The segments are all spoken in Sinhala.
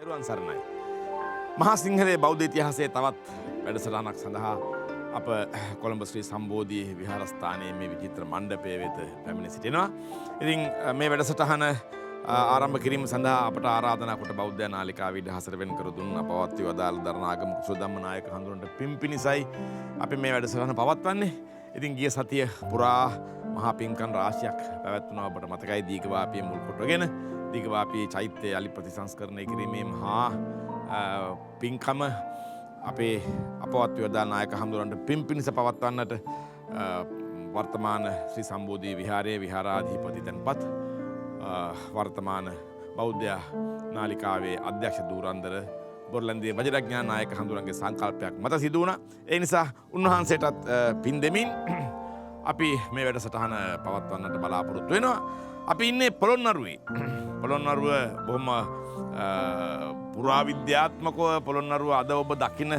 එරුවන් සරණයි. මහා සිංහලේ බෞද්ධ ඉතිහාසයේ තවත් වැඩසටහනක් සඳහා අප කොළඹ ශ්‍රී සම්බෝධි විහාරස්ථානයේ මේ විචිත්‍ර මණ්ඩපය වෙත පැමිණ සිටිනවා. ඉතින් මේ වැඩසටහන ආරම්භ කිරීම සඳහා අපට ආරාධනා කොට බෞද්ධ නාලිකාව ඉදහසට වෙන් කර දුන් අපවත්වි වදාළ දරණාගම කුසලධම්ම නායක හඳුනට පිම්පිනිසයි අපි මේ වැඩසටහන පවත්වන්නේ. ඉතින් ගිය සතිය පුරා මහා පින්කම් රාශියක් පැවැත්වුණා. ඔබට මතකයි දීඝවාපිය මුල් කොටගෙන දීඝවාපියේ චෛත්‍යය අලි ප්‍රතිසංස්කරණය කිරීමේ මහා පින්කම අපේ අපවත් වේදා නායක හඳුරන්ට පිම්පිනිස පවත්වන්නට වර්තමාන ශ්‍රී සම්බෝධි විහාරයේ විහාරාධිපති තැන්පත් වර්තමාන බෞද්ධ නාලිකාවේ අධ්‍යක්ෂ දූරන්දර බොරලන්දියේ වජිරඥාන නායක හඳුරන්ගේ සංකල්පයක් මත සිදු වුණා. ඒ නිසා උන්වහන්සේටත් පින් දෙමින් අපි මේ වැඩසටහන පවත්වන්නට බලාපොරොත්තු වෙනවා. අපි ඉන්නේ පොළොන්නරුවේ. පොළොන්නරුව බොහොම පුරාවිද්‍යාත්මකව පොළොන්නරුව අද ඔබ දකින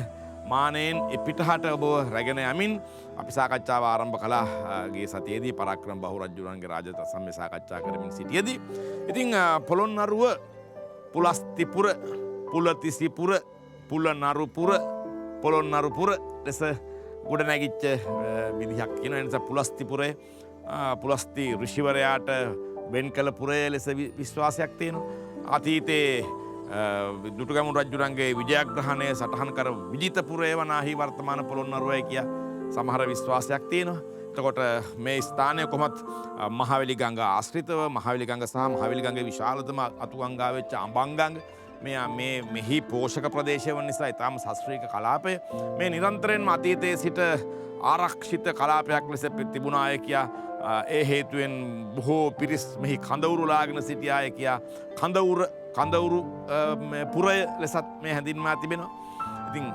මානයෙන් එපිටහට ඔබ රැගෙන යමින් අපි සාකච්ඡාව ආරම්භ කළා ගිය සතියේදී පරාක්‍රම බහු රජුණන්ගේ රාජතසම්ය සාකච්ඡා කරමින් සිටියේදී. ඉතින් පොළොන්නරුව පුලස්තිපුර පුලතිසිපුර පුලනරුපුර පොළොන්නරුපුර ලෙස ගොඩනැගිච්ච විදිහක් කියන නිසා පුලස්තිපුරේ පුලස්ති ඍෂිවරයාට වෙන් කළ පුරය ලෙස විශ්වාසයක් තියෙනවා. අතීතයේ දුටුගැමුණු රජුරන්ගේ විජයග්‍රහණය සටහන් කර විජිතපුරය වනාහි වර්තමාන පොළොන්නරුවයි කිය සමහර විශ්වාසයක් තියෙනවා. එතකොට මේ ස්ථානය කොහොමත් මහවැලි ගඟ ආශ්‍රිතව මහවැලි ගඟ සහ මහවැලි ගඟේ විශාලතම අතුගංගා වෙච්ච අඹංගඟ මෙහි පෝෂක ප්‍රදේශය වන නිසා ඉතාම ශාස්ත්‍රීය කලාපය මේ නිරන්තරයෙන්ම අතීතයේ සිට ආරක්ෂිත කලාපයක් ලෙස තිබුණාය කියා ඒ හේතුවෙන් බොහෝ පිරිස් මෙහි කඳවුරු ලාගෙන සිටියාය කියා කඳවුරු පුරය ලෙසත් මේ හැඳින්වා තිබෙනවා. ඉතින්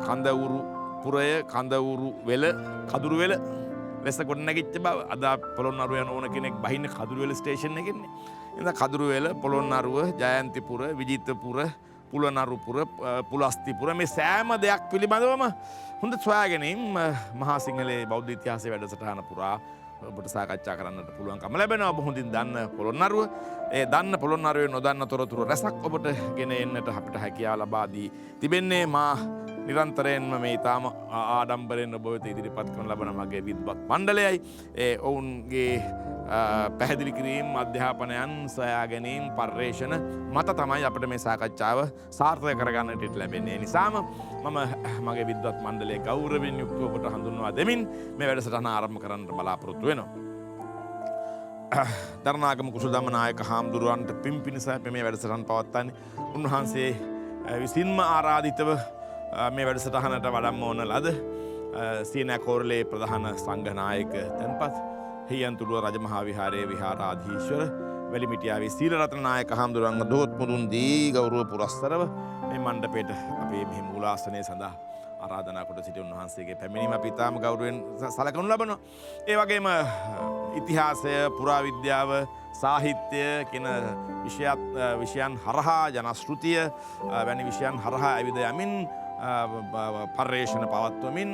කඳවුරු පුරය කඳවුරු වෙල කදුරු වෙල ලෙස ගොඩනැගිච්ච බව අද පොළොන්නරුව යන ඕන කෙනෙක් බහින්න කදුරු වෙල ස්ටේෂන් එකෙන්නේ. ඉතින් කදුරු වෙල පොළොන්නරුව ජයන්තිපුර විජිතපුර පුලනරුපුර පුලස්තිපුර මේ සෑම දෙයක් පිළිබඳවම හොඳ සොයාගැනීම් මහා සිංහලේ බෞද්ධ ඉතිහාසයේ වැඩසටහන පුරා ඔබට සාකච්ඡා කරන්නට පුළුවන්කම ලැබෙනවා. ඔබ හොඳින් දන්න පොළොන්නරුව ඒ දන්න පොළොන්නරුවේ නොදන්න තොරතුරු රැසක් ඔබට ගෙන එන්නට අපිට හැකියාව ලබා දී තිබෙන්නේ. මා නිරන්තරයෙන්ම මේ ඊටාම ආඩම්බරයෙන් ඔබ වෙත ඉදිරිපත් කරන ලබන මගේ විද්වත් මණ්ඩලයයි ඔවුන්ගේ පැහැදිලි කිරීම් අධ්‍යාපනයන් සොයා ගැනීම් පර්යේෂණ මත තමයි අපිට මේ සාකච්ඡාව සාර්ථක කරගන්නට ලැබෙන්නේ. නිසාම මම මගේ විද්වත් මණ්ඩලයේ ගෞරවයෙන් යුක්තව ඔබට හඳුන්වා දෙමින් මේ වැඩසටහන ආරම්භ කරන්නට බලාපොරොත්තු වෙනවා. දරණාගම කුසලධම්ම නායක හාමුදුරුවන්ට පින් පිණිස මේ වැඩසටහන පවත්වන්නේ. උන්වහන්සේ විසින්ම ආරාධිතව මේ වැඩසටහනට වඩම්මවන ලද සීනෑකෝරළේ ප්‍රධාන සංඝ නායක තැන්පත් හියන්තුළුව රජමහා විහාරයේ විහාරාධීශවර වැලිමිටියාවේ සීලරත්න නායක හාමුදුරුවන්ව දොහොත් මුදුන් දී ගෞරව පුරස්තරව මේ මණ්ඩපයට අපේ මෙහි මූලාසනය සඳහා ආරාධනා කොට සිටි උන්වහන්සේගේ පැමිණීම අපි ඉතාම ගෞරවයෙන් සලකනු ලබනවා. ඒ වගේම ඉතිහාසය පුරාවිද්‍යාව සාහිත්‍ය කියන විෂයන් හරහා ජනශ්‍රුතිය වැනි විෂයන් හරහා ඇවිද යමින් පර්යේෂණ පවත්වමින්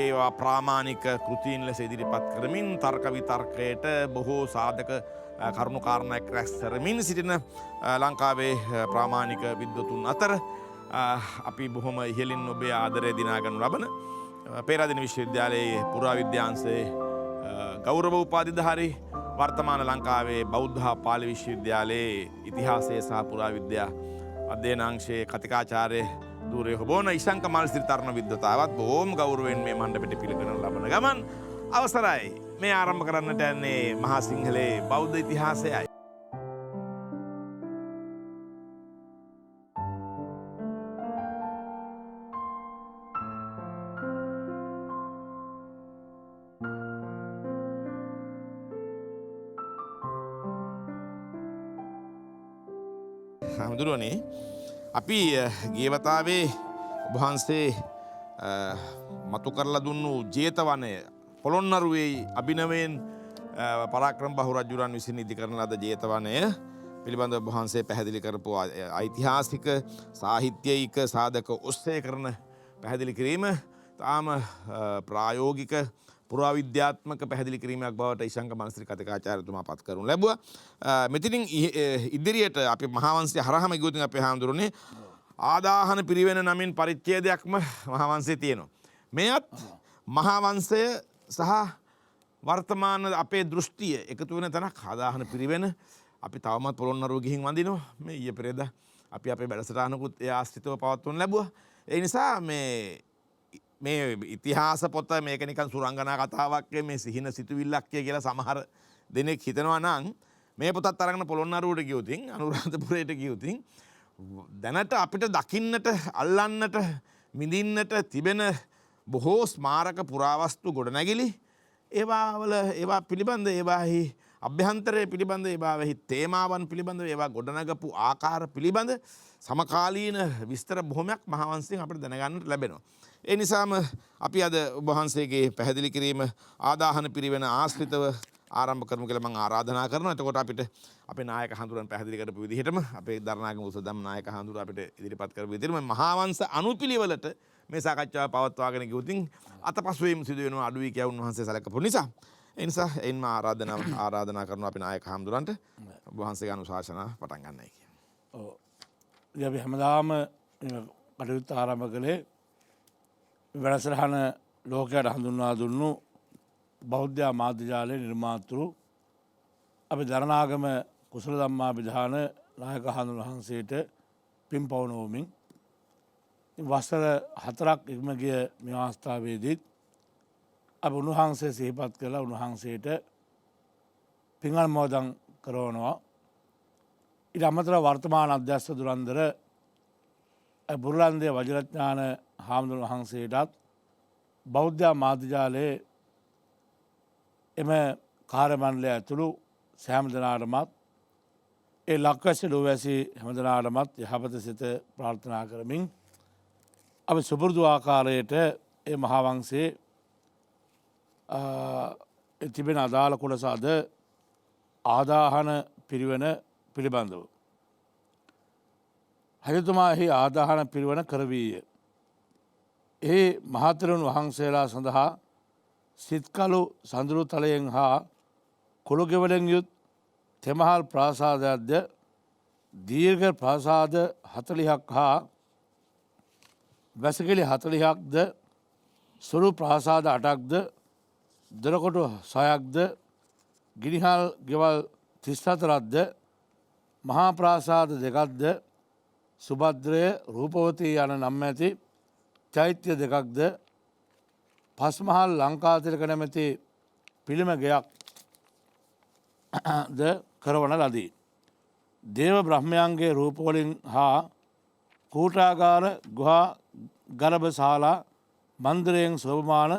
ඒවා ප්‍රාමාණික කෘතීන් ලෙස ඉදිරිපත් කරමින් තර්ක විතර්කයට බොහෝ සාධක කරුණු කාරණයක් රැස් කරමින් සිටින ලංකාවේ ප්‍රාමාණික විද්වතුන් අතර අපි බොහොම ඉහළින් ඔබේ ආදරය දිනාගනු ලබන පේරාදෙණිය විශ්වවිද්‍යාලයේ පුරාවිද්‍යාංශයේ ගෞරව උපාධිධාරී වර්තමාන ලංකාවේ බෞද්ධ හා පාලි විශ්වවිද්‍යාලයේ ඉතිහාසය සහ පුරාවිද්‍යා අධ්‍යයනාංශයේ කතිකාචාර්ය දූරේ හොබෝන ඉශංක මල්සිරි තරුණ විද්වතාවත් බොහොම ගෞරවයෙන් මේ මණ්ඩපෙට පිළිගනු ලබන ගමන් අවසරයි මේ ආරම්භ කරන්නට යන්නේ මහා සිංහලේ බෞද්ධ ඉතිහාසයයි. හඳුරුවනේ අපි ගියවතාවේ ඔබවහන්සේ මතු කරලා දුන්නු ජේතවනය පොළොන්නරුවේ අභිනවයෙන් පරාක්‍රම බහු රජුරන් විසින් ඉදි කරන ලද ජේතවනය පිළිබඳව ඔබවහන්සේ පැහැදිලි කරපු ඓතිහාසික සාහිත්‍යයික සාධක ඔස්සේ කරන පැහැදිලි කිරීම තාම ප්‍රායෝගික පුරාවිද්‍යාත්මක පැහැදිලි කිරීමක් බවට ඉශංක මනස්ත්‍රී කතිකාචාර්යතුමා පත් කරනු ලැබුවා. මෙතනින් ඉදිරියට අපි මහාවංශය හරහාම ගියොත් අපේ හාමුදුරනේ ආදාහන පිරිවෙන නමින් පරිච්ඡේදයක්ම මහාවංශයේ තියෙනවා. මෙයත් මහාවංශය සහ වර්තමාන අපේ දෘෂ්ටිය එකතු වෙන තැනක් ආදාහන පිරිවෙන. අපි තවමත් පොළොන්නරුව ගිහින් වඳිනවා. මේ ඊයේ පෙරේදා අපි අපේ වැඩසටහනකුත් ඒ ආශ්‍රිතව පවත්වන්න ලැබුවා. ඒ නිසා මේ ඉතිහාස පොත මේක නිකන් සුරංගනා කතාවක් මේ සිහින සිතුවිල්ලක් කියලා සමහර දෙනෙක් හිතනවා නම් මේ පොතත් අරගෙන පොළොන්නරුවට ගියොතින් අනුරාධපුරයට ගියොතින් දැනට අපිට දකින්නට අල්ලන්නට මිදින්නට තිබෙන බොහෝ ස්මාරක පුරාවස්තු ගොඩනැගිලි ඒවා පිළිබඳ ඒවාහි අභ්‍යන්තරය පිළිබඳ ඒවාෙහි තේමාවන් පිළිබඳ ඒවා ගොඩනගපු ආකාර පිළිබඳ සමකාලීන විස්තර බොහොමයක් මහාවංශයෙන් අපිට දැනගන්නට ලැබෙනවා. ඒ නිසාම අපි අද ඔබ වහන්සේගේ පැහැදිලි කිරීම ආදාහන පිරිවෙන ආශ්‍රිතව ආරම්භ කරමු කියලා මම ආරාධනා කරනවා. එතකොට අපිට අපේ නායක හඳුරන් පැහැදිලි කරපු විදිහටම අපේ දරණාගම උසදම් නායක හඳුර අපිට ඉදිරිපත් කරපු විදිහටම මහාවංශ අනුපිළිවෙලට මේ සාකච්ඡාව පවත්වාගෙන ගියොතින් අතපසුවීම් සිදු වෙනවා අඩුයි කියලා උන්වහන්සේ සැලකපු නිසා. ඒ නිසා එයින්ම ආරාධනා කරනවා අපේ නායක හඳුරන්ට ඔබ වහන්සේගේ අනුශාසනා පටන් ගන්නයි කියලා. ඔව්. ඉතින් අපි හැමදාම කටයුත්ත ආරම්භ කළේ වැඩසටහන ලෝකයට හඳුන්වා දුන්නු බෞද්ධ මාධ්‍ය නිර්මාතෘ අපි දරණාගම කුසල ධම්මාභිධාන නායක හඳුන් වහන්සේට පින් පවනවමින් වසර 4ක් ඉක්ම ගිය මේ අවස්ථාවේදීත් අපි උන්වහන්සේ සිහිපත් කළා උන්වහන්සේට පින් අනුමෝදන් කරනවා. ඊට අමතරව වර්තමාන අධ්‍යක්ෂ දුරන්දර බුරුලන්දේ වජිරඥාන හාමුදුරුවෝ වහන්සේටත් බෞද්ධ මාධ්‍ය එම කාර්ය මණ්ඩලය ඇතුළු සෑම දෙනාටමත් ඒ ලක්වැසි ලෝවැසි හැම දෙනාටමත් යහපත සිත ප්‍රාර්ථනා කරමින් අපි සුපුරුදු ආකාරයට ඒ මහාවංශයේ තිබෙන අදාළ කොටස අද ආදාහන පිරිවෙන පිළිබඳව. රජතුමාහි ආදාහන පිරිවෙන කරවීය. ඒ මහතෙරුන් වහන්සේලා සඳහා සිත්කලු සඳුරු තලයෙන් හා කොළුගෙවලෙන් යුත් තෙමහල් ප්‍රාසාදයක්ද දීර්ඝ ප්‍රාසාද 40ක් හා වැසකිලි 40ක්ද සුළු ප්‍රාසාද 8ක්ද දොරකොටු 6ක්ද ගිනිහල් ගෙවල් 34ක්ද මහා ප්‍රාසාද 2ක්ද සුභද්‍රය රූපවතී යන නම් ඇති චෛත්‍ය 2ක්ද පස්මහල් ලංකාතිලක නැමැති පිළිම ගෙයක් ද කරවන ලදී. දේව බ්‍රහ්මයන්ගේ රූපවලින් හා කූටාගාර ගුහා ගර්භශාලා මන්දිරයෙන් සෝභමාන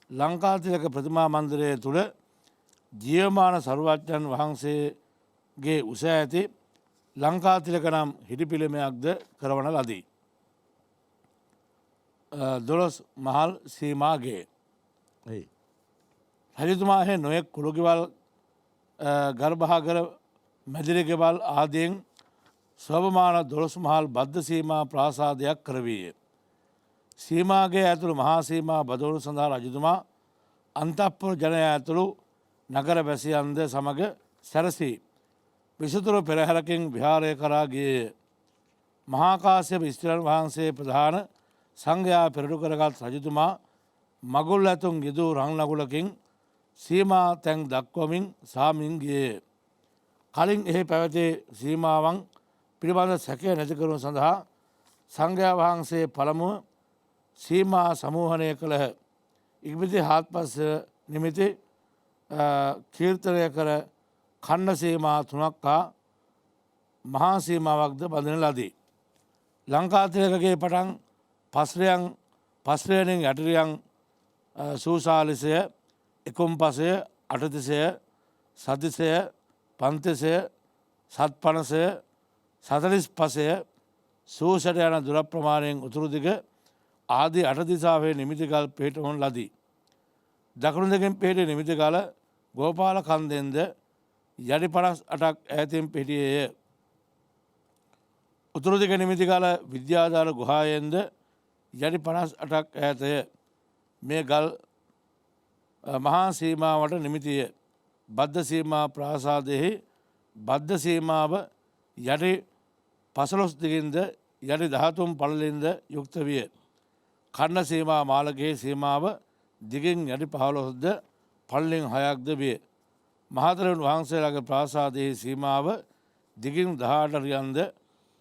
ලංකාතිලක ප්‍රතිමා මන්දිරය තුළ ජීවමාන සරුවච්චන් වහන්සේගේ උස ඇති ලංකාතිලක නම් හිටි පිළිමයක්ද කරවන ලදී. 12 මහල් සීමාගේ රජතුමාහේ නොයෙක් කුළුගෙවල් ගර්භාගර මැදිරිගෙවල් ආදියෙන් ස්වභමාන 12 මහල් බද්ධ සීමා ප්‍රාසාදයක් කරවීය. සීමාගේ ඇතුළු මහා සීමා බදවනු සඳහා රජතුමා අන්තපුර ජනය ඇතුළු නගර වැසියන්ද සමග සැරසී විසුතුරු පෙරහැරකින් විහාරය කරා ගියේය. මහාකාශ්‍යප ස්ත්‍රීන් වහන්සේ ප්‍රධාන සංඝයා පෙරටු කරගත් රජතුමා මගුල් ඇතුන් යෙදූ රං නගුලකින් සීමා තැන් දක්වමින් සාමින් ගියේය. කලින් එහි පැවති සීමාවන් පිළිබඳ සැකය නැති කරනු සඳහා සංඝයා වහන්සේ පළමුව සීමා සමූහනය කළහ. ඉක්බිති හාත්පස නිමිති කීර්තනය කර කන්න සීමා 3ක් හා මහා සීමාවක්ද බඳින ලදී. ලංකාතිලකගේ පටන් පස්රයනින් යටිරියන් සූසාලිසය එකුම්පසය අටතිසය සතිසය පන්තිසය සත්පනසය 45 සූසට යන දුර ප්‍රමාණයෙන් උතුරු දිග ආදී 8 දිසාවේ නිමිතිගල් පිහිටවන ලදී. දකුණු දිගෙන් පිහිටි නිමිතිගල ගෝපාල කන්දෙන්ද යටි 58ක් ඈතින් පිහිටියේය. උතුරු දිග නිමිතිගල විද්‍යාධාර ගුහායෙන්ද යටි 58ක් ඈතය. මේ ගල් මහා සීමාවට නිමිතිය බද්ධ සීමා ප්‍රාසාදයෙහි බද්ධ සීමාව යටි 15 දිගින්ද යටි 13 පළලින්ද යුක්ත විය. කන්න සීමා මාලකයේ සීමාව දිගින් යටි 15ද පළලින් 6ක්ද විය. මහතෙරුන් වහන්සේලාගේ ප්‍රාසාදයෙහි සීමාව දිගින් 18 රියන්ද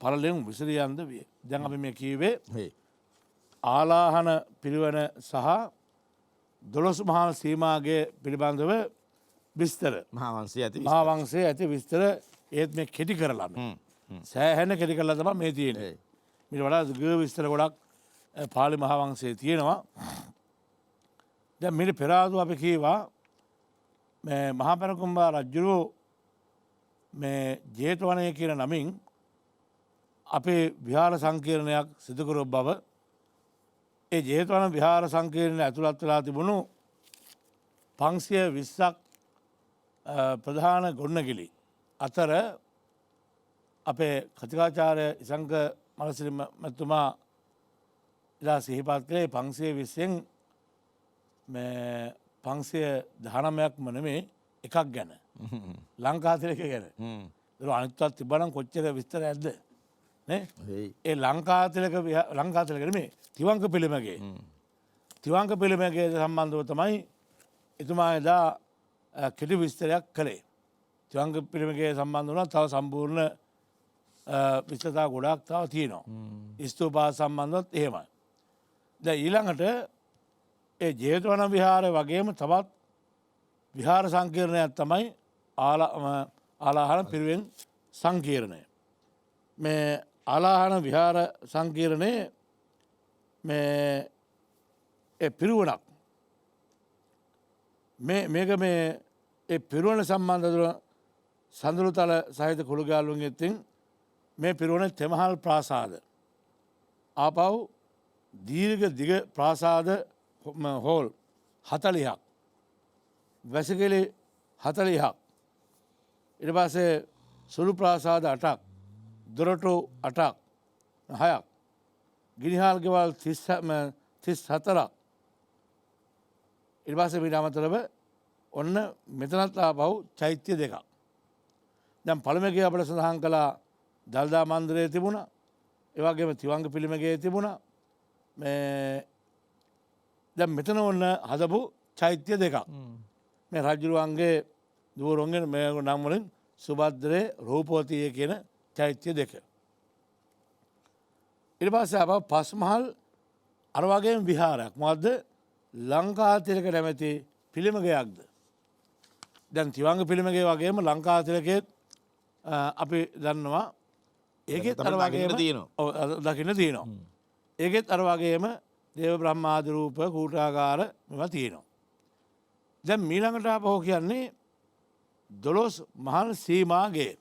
පළලින් 20 රියන්ද විය. දැන් අපි මේ කීවේ ආලාහන පිරිවන සහ 12 මහා සීමාගේ පිළිබඳව විස්තර. මහා වංශයේ ඇති විස්තර ඒත් මේ කෙටි කරලා සෑහෙන කෙටි කරලා තමයි මේ තියෙන්නේ. ඊට වඩා දීර්ඝ විස්තර ගොඩක් පාලි මහා වංශයේ තියෙනවා. දැන් මේ පෙර ආතු අපි කීවා මේ මහා පෙරකුම්බා රජුරෝ මේ ජේතවනය කියන නමින් අපේ විහාර සංකීර්ණයක් සිදු කර බව ඒ ජේතවන විහාර සංකීර්ණය ඇතුළත් වෙලා තිබුණු 520ක් ප්‍රධාන ගොඩනැගිලි අතර අපේ කතිකාචාර්ය ඉසංක මලසිරි මැතිතුමා ඉදා සිහිපත් කළේ 520න් මේ 519ක්ම නෙමේ එකක් ගැන ලංකාතිලක ගැන අනිත්තත් තිබනම් කොච්චර විස්තර ඇද්ද නේ ඒ ලංකාතිලක නෙමේ තිවංක පිළිමගේ තිවංක පිළිමගේ සම්බන්ධව තමයි එතුමා එදා කෙටි විස්තරයක් කළේ. තිවංක පිළිමගේ සම්බන්ධ වුණා තව සම්පූර්ණ විස්තරතා ගොඩාක් තව තියෙනවා. ස්තූපා සම්බන්ධවත් එහෙමයි. දැන් ඊළඟට ඒ ජේතවන විහාරය වගේම තවත් විහාර සංකීර්ණයක් තමයි ආලාහන පිරිවෙන් සංකීර්ණය. මේ ආලාහන විහාර සංකීර්ණයේ මේ පිරිවුණක් මේක මේ පිරුවන සම්බන්ධ සඳරුතල සහිත කුළුගාලුන් එත්තින් මේ පිරුවන තෙමහල් ප්‍රාසාද. ආපව් දීර්ඝ දිග ප්‍රාසාද හෝල් 40ක් වැසිකිලි 40ක් ඊට පස්සේ සුළු ප්‍රාසාද 8ක් දොරටු 8ක් 6ක් ගිනිහාල් ගෙවල් 34ක් ඊට පස්සේ මීට අමතරව ඔන්න මෙතනත් ආපහු චෛත්‍ය දෙකක්. දැන් පළමුවගේ අපිට සඳහන් කළා දල්දා මන්දිරය තිබුණා. ඒ වගේම තිවංග පිළිමගේ තිබුණා. මේ දැන් මෙතන ඔන්න හදපු චෛත්‍ය දෙකක්. මේ රජුරුවන්ගේ දුවරුන්ගේ මේ නම් වලින් සුභද්‍රේ රූපවතිය කියන චෛත්‍ය දෙක. ඊට පස්සේ ආපහු පස්මහල් අර වගේම විහාරයක්. මොකද්ද? ලංකාතිලක නැමැති පිළිමගයක්ද. දැන් තිවංග පිළිමගේ වගේම ලංකාතිලකෙත් අපි දන්නවා ඒකෙත් අර වගේම දකින්න තියෙනවා. ඒකෙත් අර වගේම දේව බ්‍රහ්මාදී රූප කූටාගාර මේවා තියෙනවා. දැන් මීළඟට ආපහු කියන්නේ 12 මහල් සීමාගේ.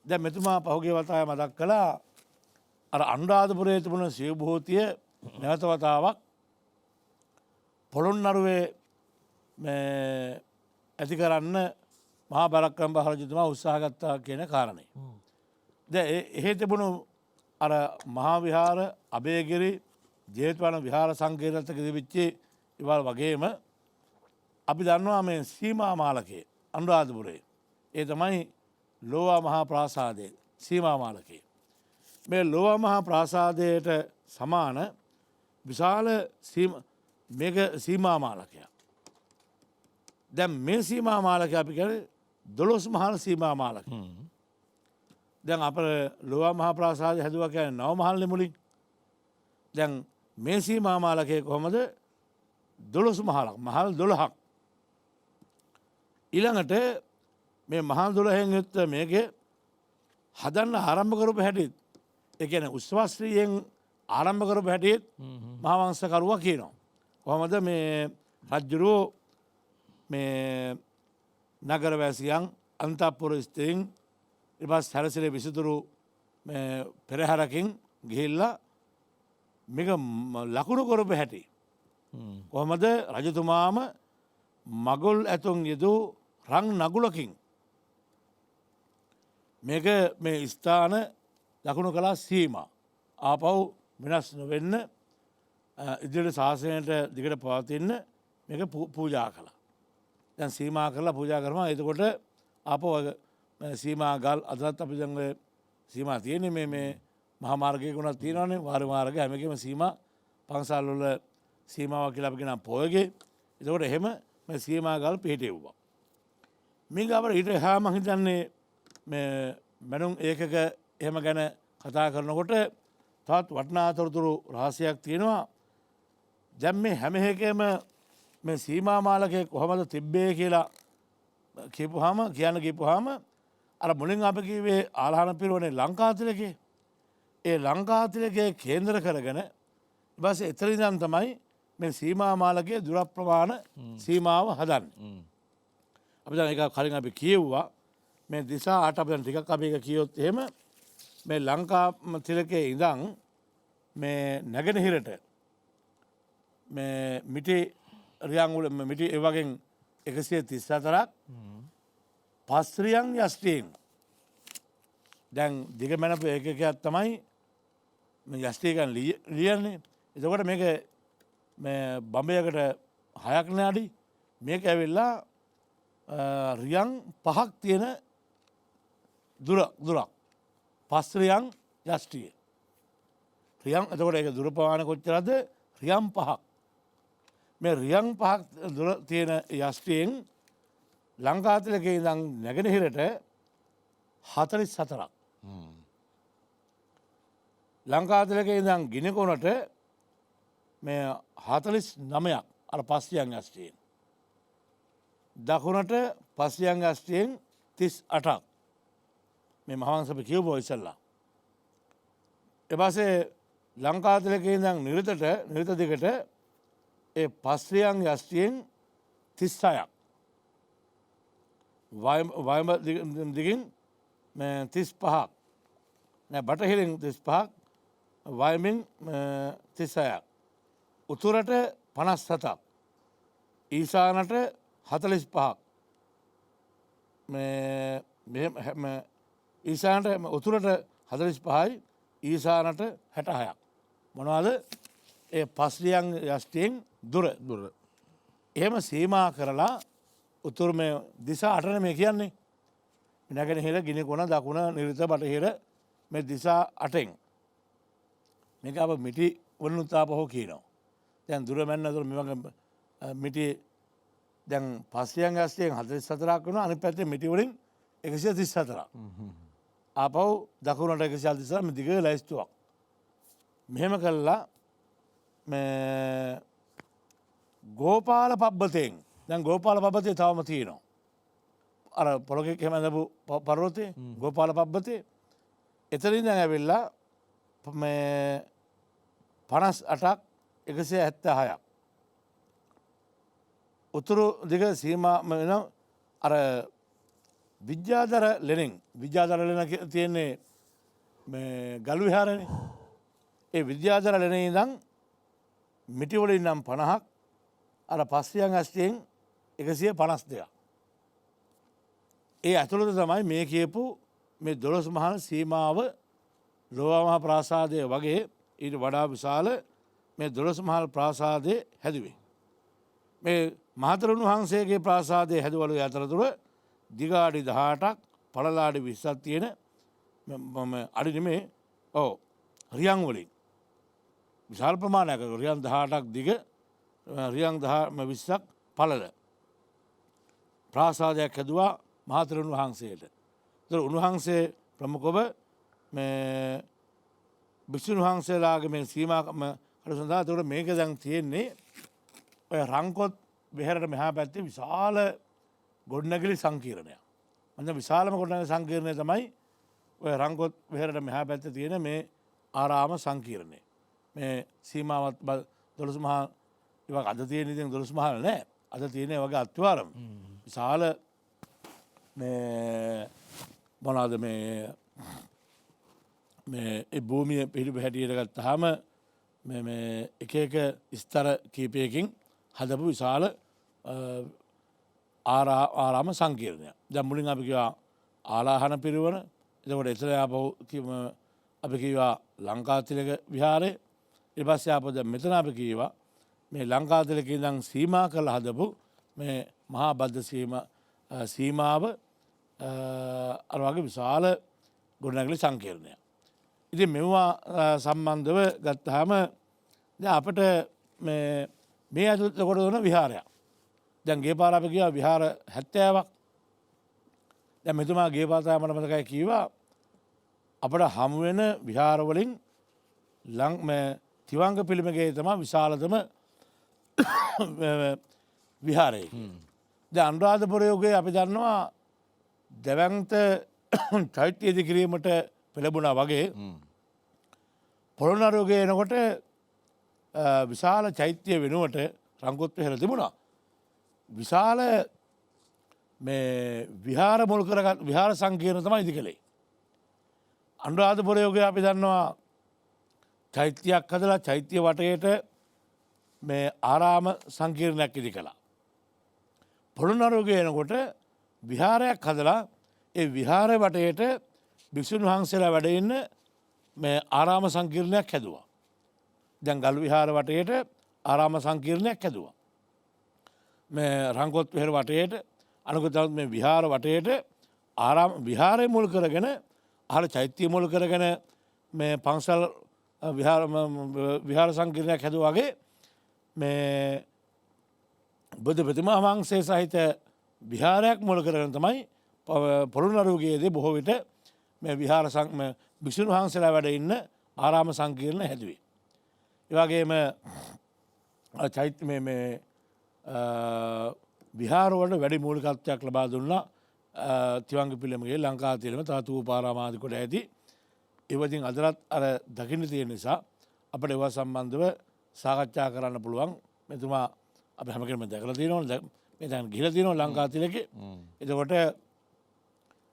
දැන් මෙතුමා පහුගිය වතාවේ මතක් කළා අර අනුරාධපුරයේ තිබුණ සිව්භූතිය නැවත වතාවක් පොළොන්නරුවේ ඇති කරන්න මහා බරක්කම් රජතුමා උත්සාහ ගත්තා කියන කාරණය. දැන් එහෙ තිබුණු අර මහා විහාර අබේගිරි ජේතවන විහාර සංකීර්ණයක තිබිච්ච ඉවල් වගේම අපි දන්නවා මේ සීමා මාලකයේ අනුරාධපුරයේ ඒ තමයි ලෝවා මහා ප්‍රාසාදයේ සීමා මාලකයේ. මේ ලෝවා මහා ප්‍රාසාදයට සමාන විශාල මේක සීමා මාලකයක්. දැන් මේ සීමා මාලකය අපි කියන්නේ 12 මහල් සීමා මාලකය. දැන් අපේ ලෝවා මහා ප්‍රාසාදය හැදුවා කියන්නේ 9 මහල්නේ මුලින්. දැන් මේ සීමා මාලකය කොහොමද? 12 මහලක්. මහල් 12ක්. ඊළඟට මේ මහල් 12න් යුක්ත මේකේ හදන්න ආරම්භ කරපු හැටිත් ඒ කියන්නේ උත්සවශ්‍රීයෙන් ආරම්භ කරපු හැටිත් මහා වංශකරුවා කියනවා. කොහොමද මේ රජුරෝ මේ නගරවැසියන් අන්තපුර ස්ත්‍රීන් ඊපස් සැරසිලි විසිතුරු මේ පෙරහැරකින් ගිහිල්ලා මේක ලකුණු කරපු හැටි. කොහොමද රජතුමාම මගුල් ඇතුන් යෙදූ රං නගුලකින් මේක මේ ස්ථාන ලකුණු කළා සීමා. ආපහු වෙනස් නොවෙන්න ඉදිරියට ශාසනයට දිගට පවතින්න මේක පූජා කළා. දැන් සීමා කරලා පූජා කරනවා. එතකොට ආපහු සීමා ගල් අදත් අපි දැන් ඔය සීමා තියෙන්නේ මේ මහා මාර්ගයේ ගුණක් තියෙනවානේ. වාර මාර්ග හැම එකෙම සීමා පන්සල් වල සීමාවක් කියලා අපි කියන පොයගේ. එතකොට එහෙම මේ සීමා ගල් පිහිටෙව්වා. මේ ගාවට ඊට එහා මම හිතන්නේ මේ මනුන් ඒකක එහෙම ගැන කතා කරනකොට තවත් වටිනා තොරතුරු රහසයක් තියෙනවා. දැන් මේ හැම එකෙම මේ සීමා මාලකයේ කොහොමද තිබ්බේ කියලා කියපුවාම අර මුලින් අපි කිව්වේ ආලාහන පිරුවනේ ලංකාතිලකේ. ඒ ලංකාතිලකේ කේන්ද්‍ර කරගෙන ඊට පස්සේ එතන ඉඳන් තමයි මේ සීමා මාලකයේ දුර ප්‍රමාණ සීමාව හදන්නේ. අපි දැන් ඒක කලින් අපි කියෙව්වා මේ දිසා 8 අපි දැන් ටිකක් අපි ඒක කියොත් එහෙම මේ ලංකා තිලකේ ඉඳන් මේ නැගෙනහිරට මේ මිටි රියන් වල මිටි ඒ වගේ 134ක් පස්රියන් යෂ්ටියෙන් දැන් දිග මැනපු ඒකකයක් තමයි මේ යෂ්ටියකන් ලියන්නේ. එතකොට මේක මේ බඹයකට 6ක් නාඩි මේක ඇවිල්ලා රියන් 5ක් තියෙන දුරක් පස්රියන් යෂ්ටිය. රියන් එතකොට ඒක දුර ප්‍රමාණය කොච්චරද? රියන් 5ක්. මේ රියන් 5ක් දුර තියෙන යෂ්ටියෙන් ලංකාතිලකේ ඉඳන් නැගෙනහිරට 44ක්. ලංකාතිලකේ ඉඳන් ගිනිකොණට මේ 49ක් අර පස්සියන් යෂ්ටියෙන්. දකුණට පස්සියන් යෂ්ටියෙන් 38ක්. මේ මහවංශ අපි කියවුවා ඉස්සල්ලා. එපස්සේ ලංකාතිලකේ ඉඳන් නිරිත දිගට ඒ පස්රියන් යෂ්ටියෙන් 36ක්. වයඹ දිගින් 35ක්. නෑ බටහිරින් 35ක්. වයඹින් 36ක්. උතුරට 57ක්. ඊසානට 45ක්. ඊසානට උතුරට 45යි ඊසානට 66ක්. මොනවද? ඒ පස්ලියන් යෂ්ටියෙන් දුර. එහෙම සීමා කරලා උතුරු මේ දිසා 8නේ මේ කියන්නේ. නැගෙනහිර ගිනිකොණ දකුණ නිරිත බටහිර මේ දිසා 8න්. මේක අප මිටි වලිනුත් ආපහු කියනවා. දැන් දුර මැන්නතොර මේ වගේ මිටි දැන් පස්ලියන් යෂ්ටියෙන් 44ක් වෙනවා. අනිත් පැත්තේ මිටි වලින් 134ක්. ආපහු දකුණට 134 මේ දිග ලැයිස්තුවක්. මෙහෙම කළා මේ ගෝපාල පබ්බතෙන් දැන් ගෝපාල පබ්බතේ තවම තියෙනවා. අර පොලොකෙක් එහෙම ඇඳපු පර්වතේ ගෝපාල පබ්බතේ එතනින් දැන් ඇවිල්ලා මේ 58ක් 176ක්. උතුරු දිග සීමා වෙන අර විද්‍යාධර ලෙනින් තියෙන්නේ මේ ගල් විහාරනේ. ඒ විද්‍යාධර ලෙනේ ඉඳන් මිටිවලින් නම් 50ක් අර පස්සියන් යෂ්ටියෙන් 152ක්. ඒ ඇතුළත තමයි මේ කියපු මේ 12 මහල් සීමාව ලෝවා මහා ප්‍රාසාදය වගේ ඊට වඩා විශාල මේ 12 මහල් ප්‍රාසාදය හැදුවේ. මේ මහතෙරුන් වහන්සේගේ ප්‍රාසාදය හැදුවලු අතරතුර දිගාඩි 18ක් පළලාඩි 20ක් තියෙන අඩි නෙමේ රියන් වලින් විශාල ප්‍රමාණයක රියන් 18ක් දිග රියන් 20ක් පළල ප්‍රාසාදයක් හැදුවා මහතෙරුන් වහන්සේට. ඒතර උන්වහන්සේ ප්‍රමුඛව මේ භික්ෂුන් වහන්සේලාගේ මේ සීමා කඩ සඳහා ඒතකොට මේක දැන් තියෙන්නේ ඔය රංකොත් විහාරයට මෙහා පැත්තේ විශාල ගොඩනැගිලි සංකීර්ණයක්. මන්ද විශාලම ගොඩනැගිලි සංකීර්ණය තමයි ඔය රංකොත් විහාරයට මෙහා පැත්තේ තියෙන මේ ආරාම සංකීර්ණය. මේ සීමාවත් 12 මහා ඉවක් අද තියෙන ඉතින් 12 මහල් නෑ. අද තියෙන වගේ අත්වාරම්. විශාල මේ මොනවාද මේ භූමිය පිළිබ හැටියට ගත්තාම මේ එක ස්තර කීපයකින් හදපු විශාල ආරාම සංකීර්ණයක්. දැන් මුලින් අපි කිව්වා ආලාහන පිරිවර. එතකොට එතන ආපහු අපි කිව්වා ලංකාතිලක විහාරය. ඊට පස්සේ ආපහු දැන් මෙතන අපි කිව්වා මේ ලංකාතිලක ඉඳන් සීමා කළ හදපු මේ මහා බද්ධ සීමාව අර වගේ විශාල ගොඩනැගිලි සංකීර්ණයක්. ඉතින් මෙවුවා සම්බන්ධව ගත්තාම දැන් අපිට මේ ඇතුළත කොට දුන විහාරයක්. දැන් ගේ පාර අපි ගියා විහාර 70ක්. දැන් මෙතුමා ගේ පාර මට මතකයි කිව්වා අපිට හමු වෙන විහාර වලින් තිවංග පිළිමගේ තමයි විශාලතම විහාරය. දැන් අනුරාධපුරයේ අපි දන්නවා දැවැන්ත චෛත්‍ය ඉදිකිරීමට පෙළඹුණා වගේ පොළොන්නරුවේ එනකොට විශාල චෛත්‍ය වෙනුවට රංගොත් වෙහෙර තිබුණා. විශාල විහාර මුල් කරගත් විහාර සංකීර්ණ තමයි ඉදි කළේ. අනුරාධපුරයේ අපි දන්නවා චෛත්‍යයක් හදලා චෛත්‍ය වටේට මේ ආරාම සංකීර්ණයක් ඉදි කළා. පොළොන්නරුවේ එනකොට විහාරයක් හදලා ඒ විහාරය වටේට භික්ෂුන් වහන්සේලා වැඩ ඉන්න මේ ආරාම සංකීර්ණයක් හැදුවා. දැන් ගල් විහාර වටේට ආරාම සංකීර්ණයක් හැදුවා. මේ රංගොත් වෙහෙර වටේට අනුගතවත් මේ විහාර වටේට ආරාම විහාරය මුල් කරගෙන අහල චෛත්‍ය මුල් කරගෙන මේ පන්සල් විහාර සංකීර්ණයක් හැදුවා වගේ මේ බුද්ධ ප්‍රතිමා වහන්සේ සහිත විහාරයක් මුල් කරගෙන තමයි පොළොන්නරුවේදී බොහෝ විට මේ විහාර භික්ෂුන් වහන්සේලා වැඩ ඉන්න ආරාම සංකීර්ණ හැදුවේ. ඒ වගේම චෛත්‍ය මේ විහාරවල වැඩි මූලිකත්වයක් ලබා දුන්නා තිවංග පිළිමගේ ලංකාතිලම තව තූපාරාමාදි කොට ඇති. ඒවදින් අදටත් අර දකින්න තියෙන නිසා අපිට ඒවා සම්බන්ධව සාකච්ඡා කරන්න පුළුවන්. මෙතුමා අපි හැම කෙනෙක්ම දැකලා තියෙනවා. මේ දැන් ගිහලා තියෙනවා ලංකාතිලකේ. එතකොට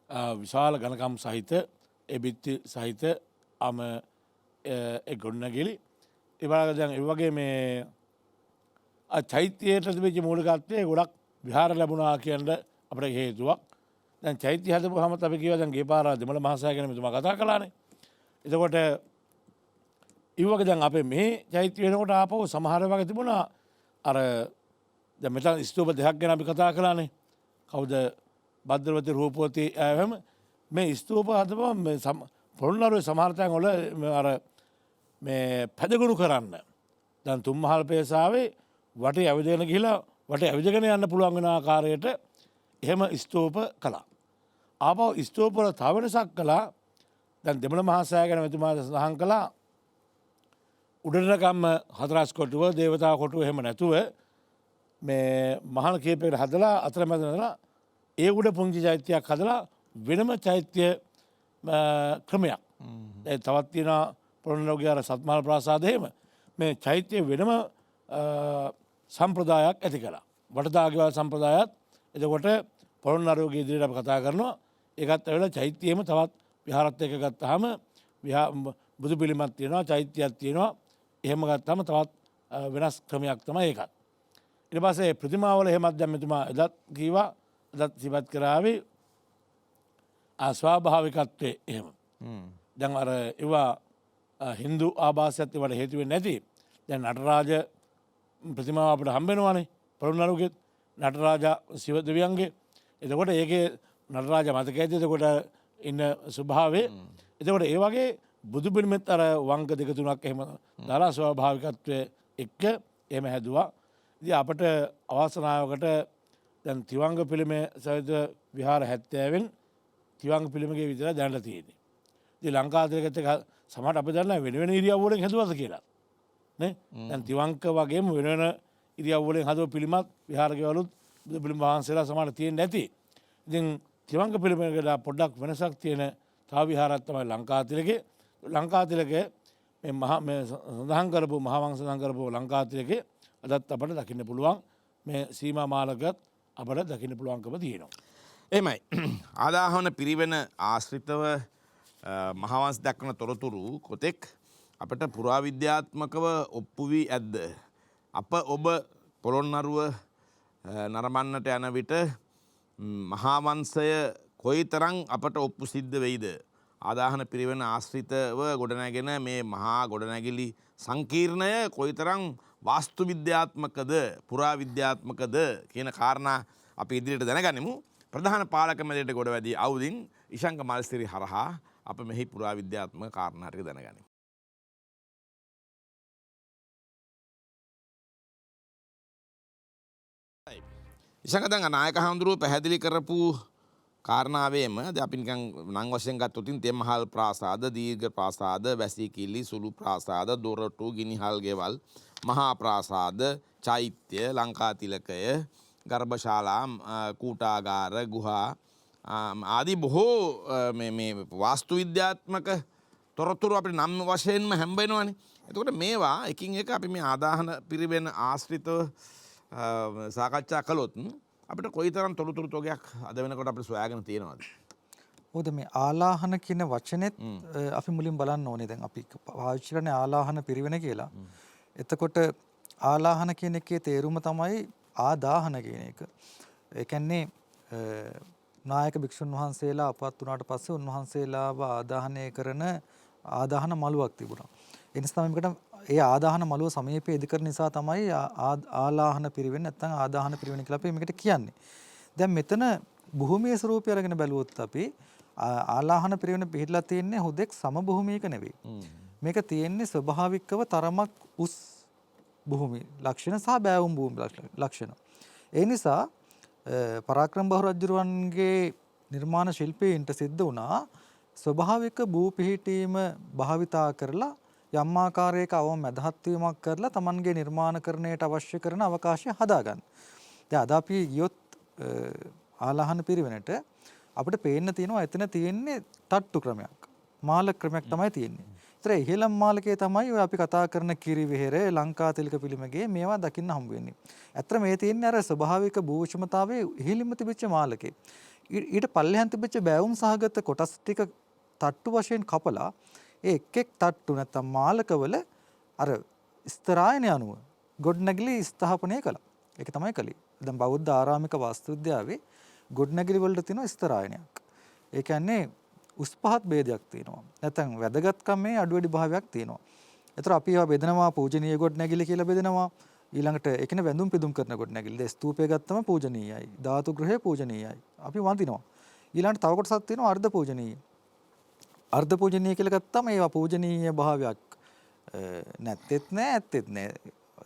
විශාල ඝනකම් සහිත ඒ බිත්ති සහිත ඒ ගොඩනැගිලි ඒ වගේ මේ චෛත්‍යයට තිබිච්ච මූලිකත්වයේ ගොඩක් විහාර ලැබුණා කියන අපිට හේතුවක්. දැන් චෛත්‍ය හදපුවාම අපි කියවා දැන් ගේ පාර දෙමළ මහසෑය ගැන මෙතුමා කතා කළානේ. එතකොට ඉවක දැන් අපේ මේ චෛත්‍ය වෙනකොට ආපහු සමහර වගේ තිබුණා අර දැන් මෙතන ස්තූප දෙකක් ගැන අපි කතා කළානේ. කවුද භද්‍රවති රූපවති ඇවම මේ ස්තූප හදපුවම මේ පොළොන්නරුවේ සමහර තැන් වල අර මේ පැදගුරු කරන්න දැන් තුම්මහල් පේසාවේ වටේ ඇවිදගෙන ගිහිලා වටේ ඇවිදගෙන යන්න පුළුවන් වෙන ආකාරයට එහෙම ස්තූප කළා. ආපහු ස්තූප වල තව වෙනසක් කළා. දැන් දෙමළ මහසෑය ගැන මෙතුමා සඳහන් කළා උඩරකම්ම හතරස් කොටුව දේවතා කොටුව එහෙම නැතුව මේ මහල් කීපයකට හදලා අතරමැද නදලා ඒ උඩ පුංචි චෛත්‍යයක් හදලා වෙනම චෛත්‍ය ක්‍රමයක්. තවත් තියෙනවා පොළොන්නරුවේ අර සත්මහල් ප්‍රාසාදයේම මේ චෛත්‍ය වෙනම සම්ප්‍රදායක් ඇති කළා. වටදාගෙවල් සම්ප්‍රදායත් එතකොට පොළොන්නරුවේ ඉදිරියට අපි කතා කරනවා. ඒකත් ඇවිල්ලා චෛත්‍යයේම තවත් විහාරත් එක්ක ගත්තාම බුදු පිළිමක් තියෙනවා චෛත්‍යයක් තියෙනවා. එහෙම ගත්තාම තවත් වෙනස් ක්‍රමයක් තමයි ඒකත්. ඊට පස්සේ ප්‍රතිමාවල එහෙමත් දැන් මෙතුමා එදත් කීවා එදත් සිපත් කරාවේ අස්වාභාවිකත්වයේ එහෙම. දැන් අර ඒවා හින්දු ආభాසයත් ඒවට හේතු වෙන්නේ නැති. දැන් නටරාජ ප්‍රතිමාව අපිට හම්බ වෙනවානේ පොළොන්නරුවේ නටරාජා ශිව දෙවියන්ගේ. එතකොට ඒකේ නටරාජ මතකයේද එතකොට ඉන්න ස්වභාවය. එතකොට ඒ වගේ බුදු පිළිමෙත් අර වංග දෙක තුනක් එහෙම දාලා ස්වාභාවිකත්වයේ එක්ක එහෙම හැදුවා. ඉතින් අපිට අවසනාවකට දැන් තිවංග පිළිමේ සහිත විහාර 70න් තිවංග පිළිමගේ විතර දැනලා තියෙන්නේ. ඉතින් ලංකාතිලකත් එක සමහරට අපි දන්නා වෙන වෙන ඉරියව් වලින් හදුවද කියලා. නේ? දැන් තිවංග වගේම වෙන වෙන ඉරියව් වලින් හදුව පිළිමත් විහාරකවලුත් බුදු පිළිම වහන්සේලා සමහර තියෙන්නේ නැති. ඉතින් තිවංග පිළිමයකට පොඩ්ඩක් වෙනසක් තියෙන තව විහාරයක් තමයි ලංකාතිලකේ. ලංකාතිලකේ මේ සඳහන් කරපු මහා වංශ සඳහන් කරපු ලංකාතිලකේ අදත් අපට දකින්න පුළුවන් මේ සීමා මාලකත් අපට දකින්න පුළුවන්කම තියෙනවා. එහෙමයි. ආදාහන පිරිවෙන ආශ්‍රිතව මහාවංශ දක්වන තොරතුරු කොතෙක් අපට පුරාවිද්‍යාත්මකව ඔප්පු වී ඇද්ද? අප ඔබ පොළොන්නරුව නරඹන්නට යන විට මහාවංශය කොයිතරම් අපට ඔප්පු සිද්ධ වෙයිද? ආදාහන පිරිවෙන ආශ්‍රිතව ගොඩනැගෙන මේ මහා ගොඩනැගිලි සංකීර්ණය කොයිතරම් වාස්තු විද්‍යාත්මකද පුරා විද්‍යාත්මකද කියන කාරණා අපි ඉදිරියට දැනගනිමු. ප්‍රධාන පාලක මැදට ගොඩ වැදී අවුදින් ඉෂංක මල්සිරි හරහා අප මෙහි පුරා විද්‍යාත්මක කාරණා ටික දැනගනිමු. ඉෂංක දැන් නායක හඳුරුව පැහැදිලි කරපු කාරණාවේම අපි නිකන් නම් වශයෙන් ගත්තොත් තෙමහල් ප්‍රාසාද, දීර්ඝ ප්‍රාසාද, වැසිකිළි, සුළු ප්‍රාසාද, දොරටු, ගිනිහල් ගෙවල්, මහා ප්‍රාසාද, චෛත්‍ය, ලංකාතිලකය, ගර්භශාලා, කූටාගාර, ගුහා ආදී බොහෝ මේ වාස්තු විද්‍යාත්මක තොරතුරු අපිට නම් වශයෙන්ම හැම්බෙනවනේ. එතකොට මේවා එකින් එක අපි මේ ආදාහන පිරිවෙන ආශ්‍රිතව සාකච්ඡා කළොත් අපිට කොයිතරම් තොරතුරු තොගයක් අද වෙනකොට අපිට සොයාගෙන තියෙනවද? මොකද මේ ආලාහන කියන වචනේත් අපි මුලින් බලන්න ඕනේ. දැන් අපි පාවිච්චි කරන්නේ ආලාහන පිරිවෙන කියලා. එතකොට ආලාහන කියන එකේ තේරුම තමයි ආදාහන කියන එක. ඒ කියන්නේ නායක භික්ෂුන් වහන්සේලා අපවත් වුණාට පස්සේ උන්වහන්සේලාව ආදාහනය කරන ආදාහන මළුවක් තිබුණා. ඒ නිසා මේකට ඒ ආදාහන මළුව සමීපයේ ඉදිකර නිසා තමයි ආලාහන පිරිවෙන නැත්නම් ආදාහන පිරිවෙන කියලා අපි මේකට කියන්නේ. දැන් මෙතන භූමියේ ස්වරූපය අරගෙන බැලුවොත් අපි ආලාහන පිරිවෙන පිළිලා තියෙන්නේ හුදෙක් සම භූමියක නෙවෙයි. මේක තියෙන්නේ ස්වභාවිකව තරමක් උස් භූමි ලක්ෂණ සහ බෑවුම් භූමි ලක්ෂණ. ඒ නිසා පරාක්‍රම බහු රජුරුවන්ගේ නිර්මාණ ශිල්පීන්ට සිද්ධ වුණා ස්වභාවික භූ පිහිටීම භාවිතා කරලා යම් ආකාරයක අවම මැදහත් වීමක් කරලා Tamanගේ නිර්මාණකරණයට අවශ්‍ය කරන අවකාශය හදාගන්න. දැන් අද අපි ගියොත් ආලාහන පිරිවෙනට අපිට පේන්න තියෙනවා එතන තියෙන්නේ තට්ටු ක්‍රමයක්. මාල ක්‍රමයක් තමයි තියෙන්නේ. ඒතර ඉහළම මාලකයේ තමයි ඔය අපි කතා කරන කිරි විහෙර, ලංකාතිලක පිළිමගේ මේවා දකින්න හම්බ වෙන්නේ. ඇත්තට මේ තියෙන්නේ අර ස්වභාවික භූෂමතාවයේ ඉහළින්ම තිබිච්ච මාලකේ. ඊට පල්ලෙහාන් තිබිච්ච බෑවුම් සහගත කොටස් ටික තට්ටු වශයෙන් කපලා ඒ එක් තට්ටු නැත්තම් මාලකවල අර ස්තරායන අනුව ගොඩනැගිලි ස්ථාපනය කළා. ඒක තමයි කළේ. දැන් බෞද්ධ ආරාමික වාස්තු විද්‍යාවේ ගොඩනැගිලි වලට තියෙන ස්තරායනයක්. ඒ කියන්නේ උස් පහත් ભેදයක් තියෙනවා. නැත්නම් වැදගත්කමේ අඩු වැඩි භාවයක් තියෙනවා. ඒතර අපි ඒවා බෙදනවා පූජනීය ගොඩනැගිලි කියලා බෙදනවා. ඊළඟට ඒ කියන්නේ වැඳුම් පිදුම් කරන ගොඩනැගිලි. දැන් ස්තූපය ගත්තම පූජනීයයි. ධාතු ගෘහය පූජනීයයි. අපි වඳිනවා. ඊළඟට තව කොටසක් තියෙනවා අර්ධ පූජනීය. අර්ධ පූජනීය කියලා ගත්තම ඒවා පූජනීය භාවයක් නැත්තේත් නෑ ඇත්තේත් නෑ.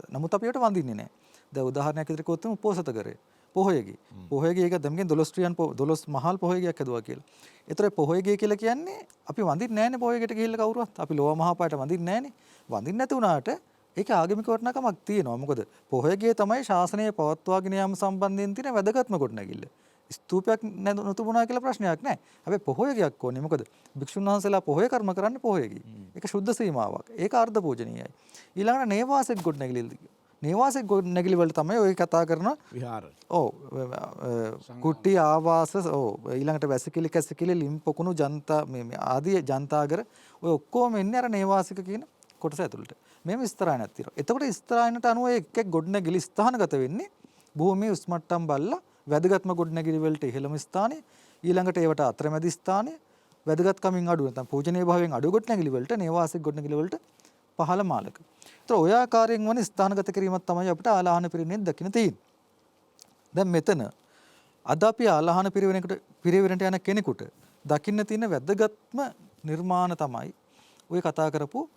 නමුත් අපි ඒකට වඳින්නේ නෑ. දැන් උදාහරණයක් විදිහට කිව්වොත් උපෝසත කරේ. පොහොයගේ. පොහොයගේ එක දැම්ගෙන් 12 ට්‍රියන් 12 මහල් පොහොයගයක් හදුවා කියලා. ඒතර පොහොයගේ කියලා කියන්නේ අපි වඳින්නේ නෑනේ පොහොයගේට ගිහිල්ලා කවුරුවත්. අපි ලෝවා මහා පායට වඳින්නේ නෑනේ. වඳින්නේ නැති වුණාට ඒකේ ආගමික වටිනාකමක් තියෙනවා. මොකද පොහොයගේ තමයි ශාසනය පවත්වාගෙන යාම සම්බන්ධයෙන් තියෙන වැදගත්ම කොටනගිල්ල. ස්තූපයක් නොතිබුණා කියලා ප්‍රශ්නයක් නැහැ. හැබැයි පොහොයගයක් ඕනේ. මොකද භික්ෂුන් වහන්සේලා පොහොය කර්ම කරන්නේ පොහොයගේ. ඒක සුද්ධ සීමාවක්. ඒක අර්ධ පූජනීයයි. ඊළඟට නේවාසෙක් ගොඩනැගිලි. නේවාසෙක් ගොඩනැගිලි වල තමයි ඔය කතා කරන විහාර. ඔව්. කුටි ආවාස ඊළඟට වැසිකිලි කැසිකිලි ලිම් පොකුණු ජනතා මේ ආදී ජනතාගර ඔය ඔක්කොම එන්නේ අර නේවාසික කියන කොටස ඇතුළට. මේව ස්තරායනක් තියෙනවා. එතකොට ස්තරායනට අනුව එක් ගොඩනැගිලි ස්ථානගත වෙන්නේ භූමියේ උස් මට්ටම් බල්ලා වැදගත්ම ගොඩනැගිලි වලට ඉහළම ස්ථානයේ ඊළඟට ඒවට අතරමැදි ස්ථානයේ වැදගත්කමින් අඩු නැත්නම් පූජනීය භාවයෙන් අඩු ගොඩනැගිලි වලට නේවාසික ගොඩනැගිලි වලට පහළ මාලක. ඒතර ඔය ආකාරයෙන් වන ස්ථානගත කිරීමක් තමයි අපිට ආලාහන පිරිවෙනෙන් දකින්න තියෙන්නේ. දැන් මෙතන අද අපි ආලාහන පිරිවෙනට යන කෙනෙකුට දකින්න තියෙන වැදගත්ම නිර්මාණ තමයි ඔය කතා කරපු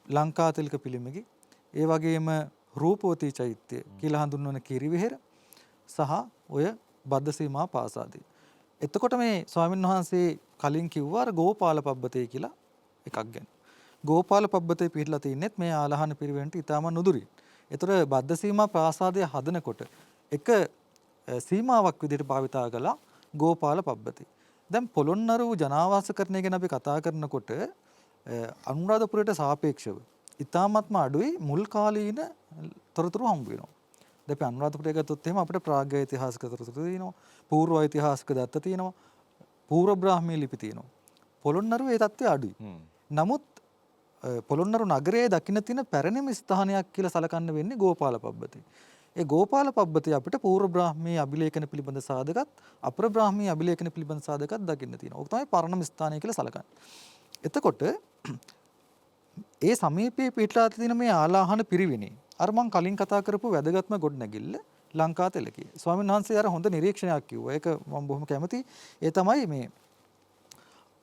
ලංකාතිලක පිළිමගේ ඒ වගේම රූපවතී චෛත්‍ය කියලා හඳුන්වන කිරි විහෙර සහ ඔය බද්ද සීමා පාසාදී. එතකොට මේ ස්වාමීන් වහන්සේ කලින් කිව්වා අර ගෝපාල පබ්බතේ කියලා එකක් ගැන. ගෝපාල පබ්බතේ පිටලා තින්නෙත් මේ ආලාහන පිරිවෙනට ඊටම නුදුරින්. ඒතර බද්ද සීමා ප්‍රාසාදය හදනකොට එක සීමාවක් විදිහට භාවිතා කළා ගෝපාල පබ්බතේ. දැන් පොළොන්නරුව ජනාවාසකරණය ගැන අපි කතා කරනකොට අනුරාධපුරයට සාපේක්ෂව ඊටාත්ම අඩුයි මුල් කාලීන තොරතුරු හම්බ වෙනවා. දැන් අපි අනුරාධපුරය ගත්තොත් එහෙම අපිට ප්‍රාග් ඓතිහාසික තොරතුරු තියෙනවා. පූර්ව ඓතිහාසික දත්ත තියෙනවා. පූර්ව බ්‍රාහ්මී ලිපි තියෙනවා. පොළොන්නරුවේ ඒ තත්ත්වය අඩුයි. නමුත් පොළොන්නරු නගරයේ දකින්න තියෙන පැරණිම ස්ථානයක් කියලා සලකන්න වෙන්නේ ගෝපාල පබ්බතේ. ඒ ගෝපාල පබ්බතේ අපිට පූර්ව බ්‍රාහ්මී අභිලේඛන පිළිබඳ සාධකත් අපර බ්‍රාහ්මී අභිලේඛන පිළිබඳ සාධකත් දකින්න තියෙනවා. ඕක තමයි පරණම ස්ථානය කියලා සලකන්නේ. එතකොට ඒ සමීපයේ පිටලා තියෙන මේ ආලාහන පිරිවෙනේ අර මං කලින් කතා කරපු වැදගත්ම ගොඩනැගිල්ල ලංකා තිලකය. ස්වාමීන් වහන්සේ අර හොඳ නිරීක්ෂණයක් කිව්වා. ඒක මම බොහොම කැමතියි. ඒ තමයි මේ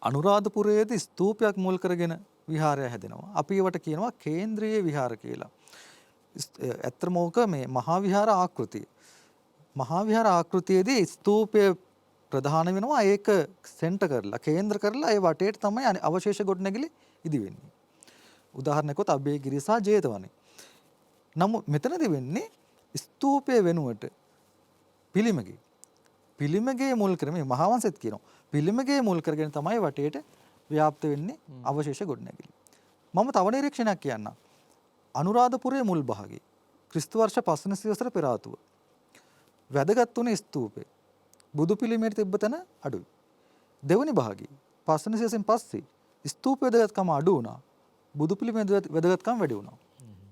අනුරාධපුරයේදී ස්තූපයක් මුල් කරගෙන විහාරය හැදෙනවා. අපි ඒවට කියනවා කේන්ද්‍රීය විහාර කියලා. ඇත්තම ඕක මේ මහා විහාර ආකෘතිය. මහා විහාර ආකෘතියේදී ස්තූපය ප්‍රධාන වෙනවා. ඒක සෙන්ටර් කරලා කේන්ද්‍ර කරලා ඒ වටේට තමයි අවශේෂ ගොඩනැගිලි ඉදි වෙන්නේ. උදාහරණයකට අබේගිරිය සහ ජේතවනේ. නමුත් මෙතනදී වෙන්නේ ස්තූපය වෙනුවට පිළිමගේ මුල් කරගෙන මේ මහාවංශෙත් කියනවා. පිළිමගේ මුල් කරගෙන තමයි වටේට ව්‍යාප්ත වෙන්නේ අවශේෂ ගොඩනැගිලි. මම තව නිරීක්ෂණයක් කියන්නම්. අනුරාධපුරයේ මුල් භාගයේ ක්‍රිස්තු වර්ෂ 500 වසර පෙර ආතුව වැදගත් වුණේ ස්තූපේ. බුදු පිළිමයට තිබ්බ තැන අඩුයි. දෙවනි භාගයේ 500 වසරෙන් පස්සේ ස්තූපයේ වැදගත්කම අඩු වුණා. බුදු පිළිමේ වැදගත්කම වැඩි වුණා.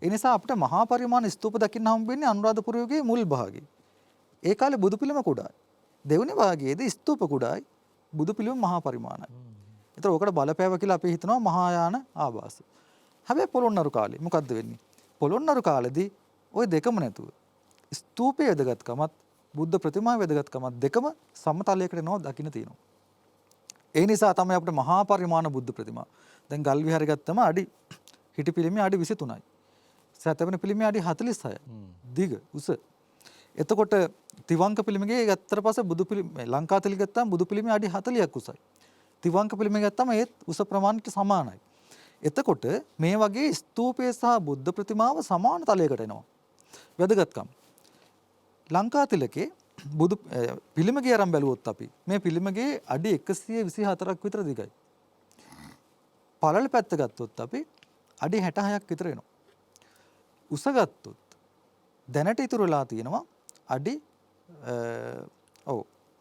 ඒ නිසා අපිට මහා පරිමාණ ස්තූප දකින්න හම්බ වෙන්නේ අනුරාධපුරයේ මුල් භාගයේ. ඒ කාලේ බුදු පිළිම කුඩායි. දෙවනි භාගයේදී ස්තූප කුඩායි. බුදු පිළිම මහා පරිමාණයි. ඒතර ඔකට බලපෑව කියලා අපි හිතනවා මහායාන ආభాස. හැබැයි පොළොන්නරු කාලේ මොකද්ද වෙන්නේ? පොළොන්නරු කාලේදී ওই දෙකම නැතුව ස්තූපයේ වැදගත්කමත් බුද්ධ ප්‍රතිමාවේ වැදගත්කමත් දෙකම සමතලයකට නෝ දකින්න තියෙනවා. ඒ නිසා තමයි අපිට මහා පරිමාණ බුද්ධ ප්‍රතිමා. දැන් ගල් විහාරය ගත්තම අඩි හිටි පිළිමේ අඩි 23යි. සතවන පිළිමේ අඩි 46යි. දිග උස. එතකොට තිවංක පිළිමේ ගත්තට පස්සේ බුදු පිළිමේ ලංකාතලි ගත්තාම බුදු පිළිමේ අඩි 40ක් උසයි. තිවංක පිළිමේ ගත්තාම ඒත් උස ප්‍රමාණයට සමානයි. එතකොට මේ වගේ ස්තූපය සහ බුද්ධ ප්‍රතිමාව සමාන තලයකට එනවා. වැදගත්කම්. ලංකාතිලකේ බුදු පිළිමගේ අරන් බැලුවොත් අපි මේ පිළිමගේ අඩි 124ක් විතර දිගයි. පළල පැත්ත ගත්තොත් අපි අඩි 66ක් විතර එනවා. උස ගත්තොත් දැනට ඉතුරු වෙලා තියෙනවා අඩි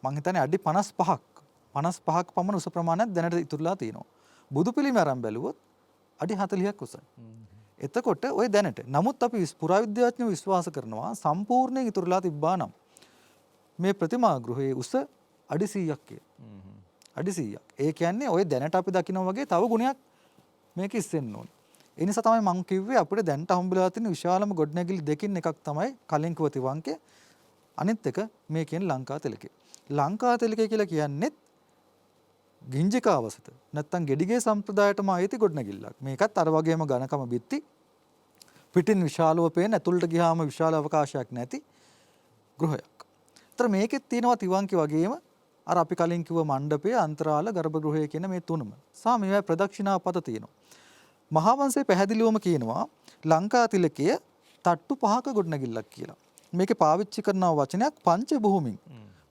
මං හිතන්නේ අඩි 55ක් පමණ උස ප්‍රමාණයක් දැනට ඉතුරුලා තියෙනවා. බුදු පිළිම අරන් බැලුවොත් අඩි 40ක් උසයි. එතකොට ওই දැනට නමුත් අපි පුරාවිද්‍යාඥයෝ විශ්වාස කරනවා සම්පූර්ණයෙන් ඉතුරුලා තිබ්බා නම් මේ ප්‍රතිමා ගෘහයේ උස අඩි 100ක් කියලා. අඩි 100ක්. ඒ කියන්නේ ওই දැනට අපි දකිනවා වගේ තව ගුණයක් මේක ඉස්සෙන්න ඕනේ. ඒ නිසා තමයි මම කිව්වේ අපිට දැනට හම්බෙලා තියෙන විශාලම ගොඩනැගිලි දෙකින් එකක් තමයි කලින් කිව්ව තිවංකේ. අනිත් එක මේ කියන්නේ ලංකා තිලකේ. ලංකා තිලකේ කියලා කියන්නේ ගිංජිකාවසත නැත්තම් ගෙඩිගේ සම්ප්‍රදායටම ආйти ගොඩනැගිල්ලක්. මේකත් අර වගේම ඝනකම බිත්ති පිටින් විශාලව පේන ඇතුළට ගියාම විශාල අවකාශයක් නැති ගෘහයක්. ඒතර මේකෙත් තියෙනවා තිවංකේ වගේම අර අපි කලින් කිව්ව මණ්ඩපය අන්තරාල ගර්භගෘහය කියන මේ තුනම. සහ මේවා ප්‍රදක්ෂිනා පත තියෙනවා. මහාවංශයේ පැහැදිලිවම කියනවා ලංකා තිලකය තට්ටු 5ක ගොඩනැගිල්ලක් කියලා. මේකේ පාවිච්චි කරන වචනයක් පංච භූමින්.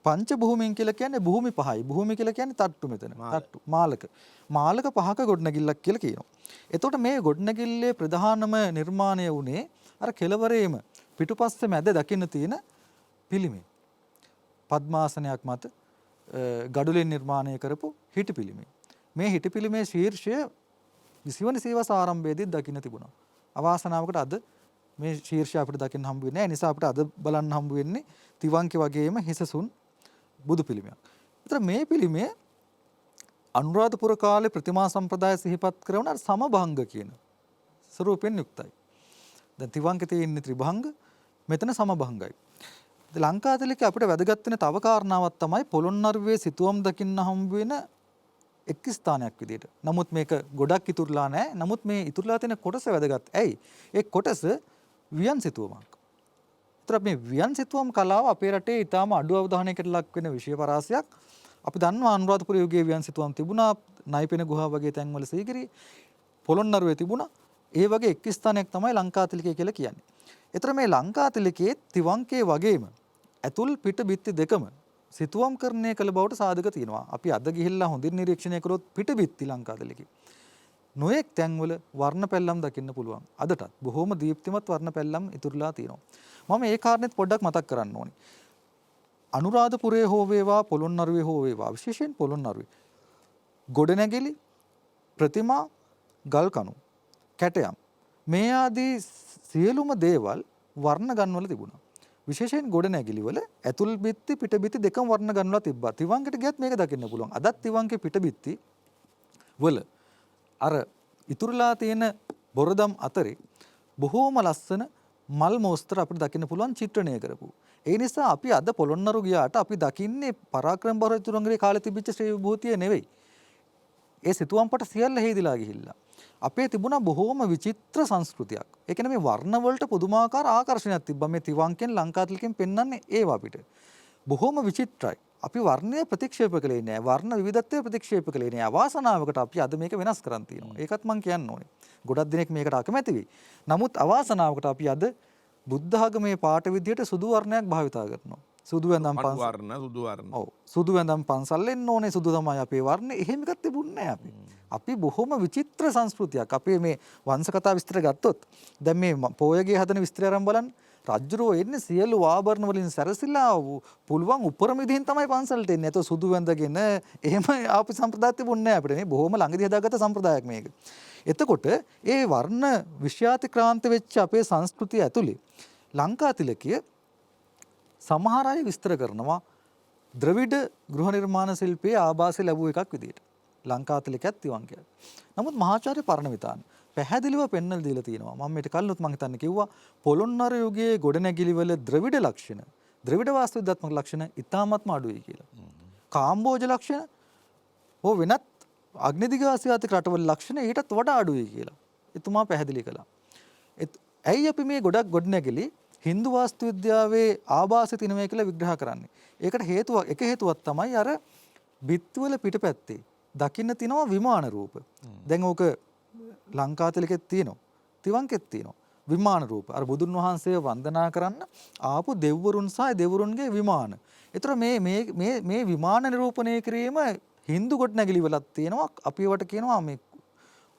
පංච භූමින් කියලා කියන්නේ භූමි 5යි. භූමි කියලා කියන්නේ තට්ටු මෙතන. තට්ටු මාලක. මාලක 5ක ගොඩනැගිල්ලක් කියලා කියනවා. එතකොට මේ ගොඩනැගිල්ලේ ප්‍රධානම නිර්මාණය වුණේ අර කෙළවරේම පිටුපස්සේ මැද දකින්න තියෙන පිළිමේ. පద్මාසනයක් මත ගඩොලින් නිර්මාණය කරපු හිටි පිළිමේ. මේ හිටි පිළිමේ ශීර්ෂය 20 වන සියවස ආරම්භයේදී දකින්න තිබුණා. අවාසනාවකට අද මේ ශීර්ෂය අපිට දකින්න හම්බ වෙන්නේ නැහැ. ඒ නිසා අපිට අද බලන්න හම්බ වෙන්නේ තිවංකේ වගේම හිසසුන් බුදු පිළිමයක්. ඒතර මේ පිළිමය අනුරාධපුර කාලේ ප්‍රතිමා සම්ප්‍රදාය සිහිපත් කරන සමභංග කියන ස්වරූපෙන් යුක්තයි. දැන් තිවංකේ තියෙන ත්‍රිභංග මෙතන සමභංගයි. ලංකාතිලකේ අපිට වැදගත් වෙන තව කාරණාවක් තමයි පොළොන්නරුවේ සිතුවම් දකින්න හම්බ වෙන එක් ස්ථානයක් විදියට. නමුත් මේක ගොඩක් ඉතුරුලා නැහැ. නමුත් මේ ඉතුරුලා තියෙන කොටස වැදගත්. ඇයි? ඒ කොටස වියන් සිතුවමක්. ඒතර මේ වියන් සිතුවම් කලාව අපේ රටේ ඊටාම අඩු අවධානයකට ලක් වෙන විෂය පරාසයක්. අපි දන්නවා අනුරාධපුර යුගයේ වියන් සිතුවම් තිබුණා. නයිපෙන ගුහා වගේ තැන්වල සීගිරි පොළොන්නරුවේ තිබුණා. ඒ වගේ එක් ස්ථානයක් තමයි ලංකාතිලකය කියලා කියන්නේ. ඒතර මේ ලංකාතිලකයේ තිවංකේ වගේම ඇතුල් පිට බිත්ති දෙකම සිතුවම් කරණය කළ බවට සාධක තියෙනවා. අපි අද ගිහිල්ලා හොඳින් නිරීක්ෂණය කරොත් පිට බිත්ති ලංකාතිලකේ නොයෙක් තැන්වල වර්ණ පැල්ලම් දකින්න පුළුවන්. අදටත් බොහොම දීප්තිමත් වර්ණ පැල්ලම් ඉතුරුලා තියෙනවා. මම ඒ කාරණෙත් පොඩ්ඩක් මතක් කරන්න ඕනේ. අනුරාධපුරයේ හෝ වේවා පොළොන්නරුවේ හෝ වේවා විශේෂයෙන් පොළොන්නරුවේ ගොඩනැගිලි ප්‍රතිමා ගල් කණු කැටයම් මේ ආදී සියලුම දේවල් වර්ණ ගන්වල තිබුණා. විශේෂයෙන් ගොඩනැගිලි වල ඇතුල් බිත්ති පිට බිත්ති දෙකම වර්ණ ගන්වලා තිබ්බා. තිවංකයට ගියත් මේක දකින්න පුළුවන්. අදත් තිවංකේ පිට බිත්ති වල අර ඉතුරුලා තියෙන බොරදම් අතරේ බොහෝම ලස්සන මල් මෝස්තර අපිට දකින්න පුළුවන් චිත්‍රණය කරපු. ඒ නිසා අපි අද පොළොන්නරු ගියාට අපි දකින්නේ පරාක්‍රම බහුර රජතුරුන්ගේ කාලේ තිබිච්ච ශ්‍රී විභූතිය නෙවෙයි. ඒ සිතුවම් පට සියල්ල හේදිලා ගිහිල්ලා. අපේ තිබුණා බොහෝම විචිත්‍ර සංස්කෘතියක්. ඒ කියන්නේ මේ වර්ණ වලට පුදුමාකාර ආකර්ෂණයක් තිබ්බා. මේ තිවංකෙන් ලංකාතිලකෙන් පෙන්වන්නේ ඒව අපිට. බොහෝම විචිත්‍රයි. අපි වර්ණය ප්‍රතික්ෂේප කළේ නෑ. වර්ණ විවිධත්වය ප්‍රතික්ෂේප කළේ නෑ. අවාසනාවකට අපි අද මේක වෙනස් කරන් තියෙනවා. ඒකත් මම කියන්න ඕනේ. ගොඩක් දිනෙක මේකට අකමැති වෙයි. නමුත් අවාසනාවකට අපි අද බුද්ධ ආගමේ පාට විදියට සුදු වර්ණයක් භාවිතා කරනවා. සුදු වැඳම් පන්සල් වර්ණ සුදු වර්ණ. ඔව්. සුදු වැඳම් පන්සල් එන්න ඕනේ. සුදු තමයි අපේ වර්ණය. එහෙම එකක් තිබුණේ නෑ අපි. අපි බොහොම විචිත්‍ර සංස්කෘතියක්. අපේ මේ වංශ කතා විස්තර ගත්තොත් දැන් මේ පොයගේ හදන විස්තරය අරන් බලන්න. රජුරෝ එන්නේ සියලු ආභරණ වලින් සැරසිලා පුළුවන් උපරම විදිහින් තමයි පන්සලට එන්නේ. ඒතකොට සුදු වැඳගෙන එහෙම ආපු සම්ප්‍රදායක් තිබුණේ නැහැ අපිට නේ. බොහොම ළඟදී හදාගත්ත සම්ප්‍රදායක් මේක. එතකොට ඒ වර්ණ විශ්‍යාතික්‍රාන්ත වෙච්ච අපේ සංස්කෘතිය ඇතුලේ ලංකාතිලකය සමහර අය විස්තර කරනවා ද්‍රවිඩ ගෘහ නිර්මාණ ශිල්පයේ ආభాසය ලැබුව එකක් විදියට. ලංකාතිලකයත් තිවංකයක්. නමුත් මහාචාර්ය පරණවිතාන පැහැදිලිව පෙන්වලා දීලා තියෙනවා. මම මේක කලිනුත් මම හිතන්නේ කිව්වා පොළොන්නරු යුගයේ ගොඩනැගිලිවල ද්‍රවිඩ ලක්ෂණ, ද්‍රවිඩ වාස්තු විද්‍යාත්මක ලක්ෂණ ඉතාමත්ම අඩුයි කියලා. කාම්බෝජ ලක්ෂණ හෝ වෙනත් අග්නිදිග ආසියාතික රටවල ලක්ෂණ ඊටත් වඩා අඩුයි කියලා. එතුමා පැහැදිලි කළා. ඇයි අපි මේ ගොඩක් ගොඩනැගිලි හින්දු වාස්තු විද්‍යාවේ ආభాසය තිනවයි කියලා විග්‍රහ කරන්නේ? ඒකට එක හේතුවක් තමයි අර බිත්වල පිටපැත්තේ දකින්න තියෙනවා විමාන රූප. දැන් ඕක ලංකාතිලකෙත් තියෙනවා. තිවංකෙත් තියෙනවා. විමාන රූප. අර බුදුන් වහන්සේව වන්දනා කරන්න ආපු දෙව්වරුන් සහ දෙවරුන්ගේ විමාන. ඒතර මේ විමාන නිරූපණය කිරීම හින්දු ගොඩනැගිලි වලත් තියෙනවා. අපි ඒවට කියනවා මේ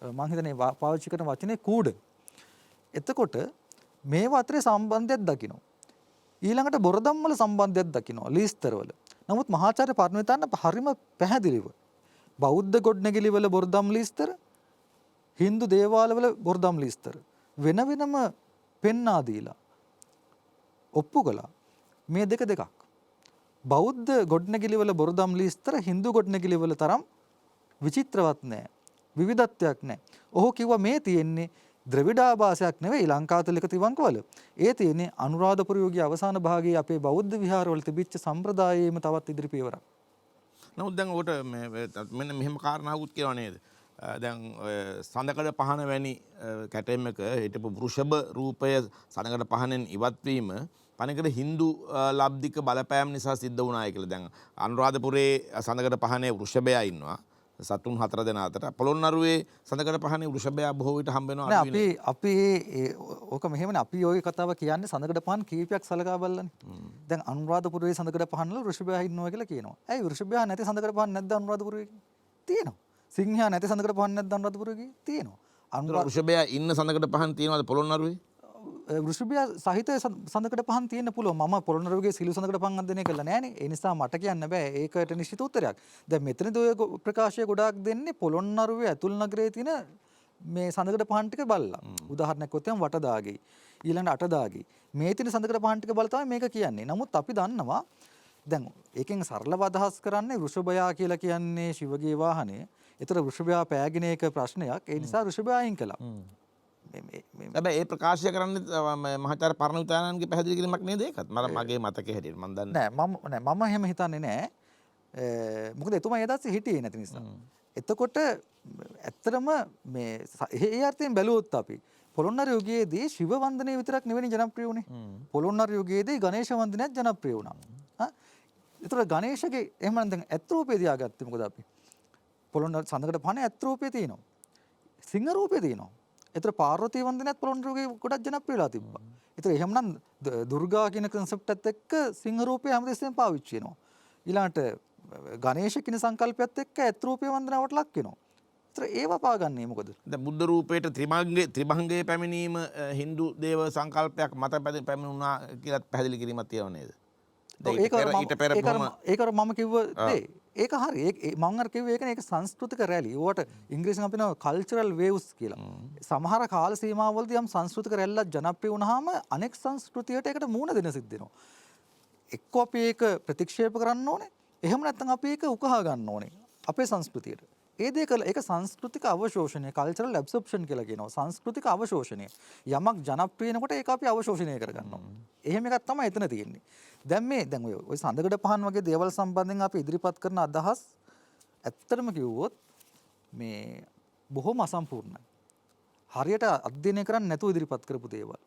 මම හිතන්නේ පාවිච්චි කරන වචනේ කූඩ. එතකොට මේවා අතරේ සම්බන්ධයක් දකින්න. ඊළඟට බොරදම් වල සම්බන්ධයක් දකින්න. ලීස්තර වල. නමුත් මහාචාර්ය පරණවිතාන හරිම පැහැදිලිව බෞද්ධ ගොඩනැගිලි වල බොරදම් ලීස්තර හින්දු දේවාලවල බොරදම් ලීස්තර වෙන වෙනම පෙන්වා දීලා ඔප්පු කළා. මේ දෙකක්. බෞද්ධ ගොඩනැගිලි වල බොරදම් ලීස්තර හින්දු ගොඩනැගිලි වල තරම් විචිත්‍රවත් නැහැ. විවිධත්වයක් නැහැ. ඔහු කිව්වා මේ තියෙන්නේ ද්‍රවිඩාභාසයක් නෙවෙයි ලංකාතිලක තිවංකවල. ඒ තියෙන්නේ අනුරාධපුර යුගයේ අවසාන භාගයේ අපේ බෞද්ධ විහාරවල තිබිච්ච සම්ප්‍රදායයේම තවත් ඉදිරි පියවරක්. නමුත් දැන් ඔකට මෙන්න මෙහෙම කාරණාවකුත් කියනවා නේද? දැන් සඳකඩ පහන වැනි කැටෙමක හිටපු වෘෂභ රූපය සඳකඩ පහනෙන් ඉවත්වීම පණිකඩ හින්දු ලබ්ධික බලපෑම් නිසා සිද්ධ වුණායි කියලා. දැන් අනුරාධපුරේ සඳකඩ පහනේ වෘෂභයා ඉන්නවා. සතුන් 4 දෙනා අතර. පොළොන්නරුවේ සඳකඩ පහනේ වෘෂභයා බොහෝ විට හම්බ වෙනවා. නෑ අපි ඕක මෙහෙමනේ අපි ওই කතාව කියන්නේ සඳකඩ පහන් කීපයක් සලකා බලලානේ. දැන් අනුරාධපුරයේ සඳකඩ පහන් වල වෘෂභයා ඉන්නවා කියලා කියනවා. ඇයි වෘෂභයා නැති සඳකඩ පහන් නැද්ද අනුරාධපුරයේ? තියෙනවා. සිංහයා නැති සඳකඩ පහන් නැද්ද අනුරාධපුරයේ? තියෙනවා. වෘෂභයා ඉන්න සඳකඩ පහන් තියෙනවද පොළොන්නරුවේ? වෘෂභයා සහිත සඳකඩ පහන් තියෙන්න පුළුවන්. මම පොළොන්නරුවේ සිළු සඳකඩ පහන් අධ්‍යයනය කළා නෑනේ. ඒ නිසා මට කියන්න බෑ. ඒකට නිශ්චිත උත්තරයක්. දැන් මෙතනදී ඔය ප්‍රකාශය ගොඩාක් දෙන්නේ පොළොන්නරුවේ ඇතුල් නගරයේ තියෙන මේ සඳකඩ පහන් ටික බලලා. උදාහරණයක් ගත්තොත් වටදාගේ ඊළඟ අටදාගේ මේ තියෙන සඳකඩ පහන් ටික බලලා තමයි මේක කියන්නේ. නමුත් අපි දන්නවා දැන් ඒකෙන් සරලව අදහස් කරන්නේ වෘෂභයා කියලා කියන්නේ ශිවගේ වාහනය. ඒතර වෘෂභයා පෑගෙන එක ප්‍රශ්නයක්. ඒ නිසා වෘෂභයා අයින් කළා. හැබැයි ඒ ප්‍රකාශය කරන්නේ මහාචාර්ය පරණවිතානන්ගේ පැහැදිලි කිරීමක් නේද ඒකත්? මගේ මතකයේ හැටියට මම දන්නේ නෑ මම එහෙම හිතන්නේ නෑ. මොකද එතුමා ඒ දවසේ හිටියේ නැති නිසා. එතකොට ඇත්තටම මේ ඒ අර්ථයෙන් බැලුවොත් අපි පොළොන්නරු යුගයේදී ශිව වන්දනය විතරක් නෙවෙයි ජනප්‍රිය වුණේ. පොළොන්නරු යුගයේදී ගණේශ වන්දනයත් ජනප්‍රිය වුණා. ඒතර ගණේශගේ එහෙම නම් දැන් ඇත් රූපේ තියාගත්තේ මොකද අපි? පොළොන්නරු සඳකඩ පහනේ ඇත් රූපේ තියෙනවා. සිංහ රූපේ තියෙනවා. ඒතර පාර්වතී වන්දනයත් පොළොන්නරුවේ ගොඩක් ජනප්‍රිය වෙලා තිබ්බා. ඒතර එහෙමනම් දුර්ගා කියන concept එකත් එක්ක සිංහ රූපය හැමදෙස්සෙම පාවිච්චි වෙනවා. ඊළඟට ගණේශ කියන සංකල්පයත් එක්ක ඇත් රූපේ වන්දනාවට ලක් වෙනවා. ඒතර ඒව පාගන්නේ මොකද? දැන් බුද්ධ රූපයට ත්‍රිභංගයේ පැමිණීම හින්දු දේව සංකල්පයක් මත පැමිණුණා කියලා පැහැදිලි කිරීමක් තියෙනව නේද? ඒක මම කිව්ව දේ ඒක හරි. මම අර කිව්වේ ඒකනේ ඒක සංස්කෘතික රැලි. ඒවට ඉංග්‍රීසියෙන් අපි කියනවා කල්චරල් වේව්ස් කියලා. සමහර කාල සීමාවලදී යම් සංස්කෘතික රැල්ලක් ජනප්‍රිය වුණාම අනෙක් සංස්කෘතියට ඒකට මූණ දෙන්න සිද්ධ වෙනවා. එක්ක අපි ඒක ප්‍රතික්ෂේප කරන්න ඕනේ. එහෙම නැත්නම් අපි ඒක උකහා ගන්න ඕනේ අපේ සංස්කෘතියට. ඒ දේ කළ ඒක සංස්කෘතික අවශෝෂණය, කල්චරල් ඇබ්සොප්ෂන් කියලා කියනවා. සංස්කෘතික අවශෝෂණය. යමක් ජනප්‍රිය වෙනකොට ඒක අපි අවශෝෂණය කරගන්නවා. එහෙම එකක් තමයි එතන තියෙන්නේ. දැන් ඔය සඳකඩ පහන් වගේ දේවල් සම්බන්ධයෙන් අපි ඉදිරිපත් කරන අදහස් ඇත්තටම කිව්වොත් මේ බොහොම අසම්පූර්ණයි. හරියට අධ්‍යයනය කරන්න නැතුව ඉදිරිපත් කරපු දේවල්.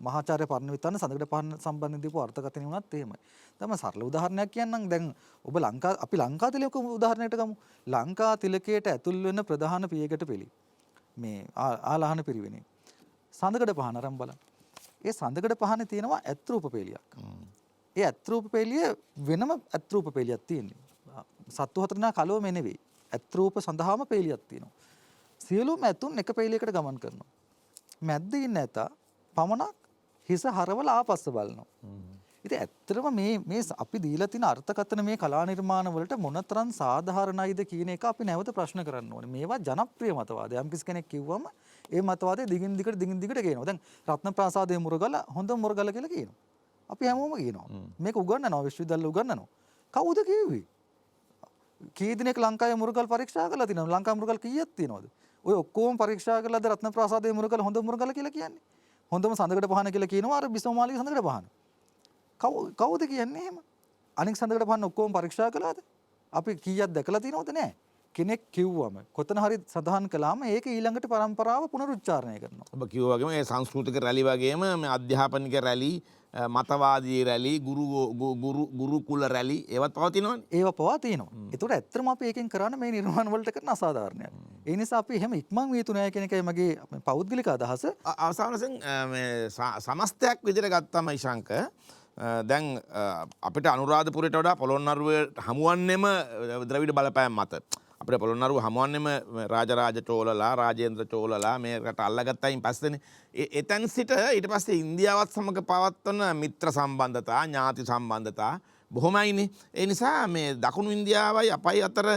මහාචාර්ය පරණවිතාන සඳකඩ පහන් සම්බන්ධයෙන් දීපු අර්ථකථනය වුණත් එහෙමයි. දැන් සරල උදාහරණයක් කියන්නම්. දැන් ඔබ අපි ලංකා තිලක උදාහරණයකට ගමු. ලංකා තිලකයට ඇතුල් වෙන ප්‍රධාන පියගැට පෙළි මේ ආලාහන පිරිවෙනේ සඳකඩ පහන අරන් බලන්න. ඒ සඳකඩ පහනේ තියෙනවා ඇත්රූප පෙළියක්. ඒ ඇත්රූප පෙළිය වෙනම ඇත්රූප පෙළියක් තියෙන්නේ. සත්තු හතර දෙනා කලවම නෙවෙයි. ඇත්රූප සඳහාම පෙළියක් තියෙනවා. සියලුම ඇතුන් එක පෙළියකට ගමන් කරනවා. මැද්ද ඉන්න ඇතා පමණක් හිස හරවලා ආපස්ස බලනවා. ඉතින් ඇත්තටම මේ අපි දීලා තියෙන අර්ථකථන මේ කලා නිර්මාණ වලට මොනතරම් සාධාරණයිද කියන එක අපි නැවත ප්‍රශ්න කරන්න ඕනේ. මේවා ජනප්‍රිය මතවාද. යම් කිසි කෙනෙක් කිව්වම ඒ මතවාදය දිගින් දිගට කියනවා. දැන් රත්න ප්‍රාසාදයේ මුරගල හොඳ මුරගල කියලා කියනවා. අපි හැමෝම කියනවා. මේක උගන්වනවා විශ්වවිද්‍යාල උගන්වනවා. කවුද කිව්වේ? කී දිනක ලංකාවේ මුරගල් පරීක්ෂා කරලා තිනවද? ලංකාවේ මුරගල් කීයක් තියනවද? ඔය ඔක්කොම පරීක්ෂා කරලාද රත්න ප්‍රාසාදයේ මුරගල හොඳ මුරගල කියලා කියන්නේ? හොඳම සඳකඩ පහන කියලා කියනවා අර බිසෝමාලිගේ සඳකඩ පහන. කවුද කියන්නේ එහෙම? අනික සඳකඩ පහන ඔක්කොම පරීක්ෂා කළාද? අපි කීයක් දැකලා තියෙනවද? නැහැ. කෙනෙක් කිව්වම කොතන හරි සඳහන් කළාම ඒක ඊළඟට පරම්පරාව පුනරුච්චාරණය කරනවා. ඔබ කිව්වා වගේම ඒ සංස්කෘතික රැලි වගේම මේ අධ්‍යාපනික රැලි, මතවාදී රැලි, ගුරුකුල රැලි ඒවත් පවතිනවනේ. ඒවා පවා තියෙනවා. ඒතකොට ඇත්තටම අපි එකෙන් කරන්නේ මේ නිර්මාණ වලට කරන අසාධාරණයක්. ඒ නිසා අපි එහෙම ඉක්මන් විය යුතු නැහැ කියන එකයි මගේ පෞද්ගලික අදහස. අවසාන වශයෙන් මේ සමස්තයක් විදිහට ගත්තම ඉශංක දැන් අපිට අනුරාධපුරයට වඩා පොළොන්නරුවේ හමුවන්නෙම ද්‍රවිඩ බලපෑම් මත. අපිට පොළොන්නරුව හමුවන්නෙම රාජරාජ චෝලලා, රාජේන්ද්‍ර චෝලලා මේකට අල්ලගත්තයින් පස්සේනේ. එතෙන් සිට ඊට පස්සේ ඉන්දියාවත් සමග පවත්වන මිත්‍ර සම්බන්ධතා, ඥාති සම්බන්ධතා බොහොමයිනේ. ඒ නිසා මේ දකුණු ඉන්දියාවයි අපයි අතර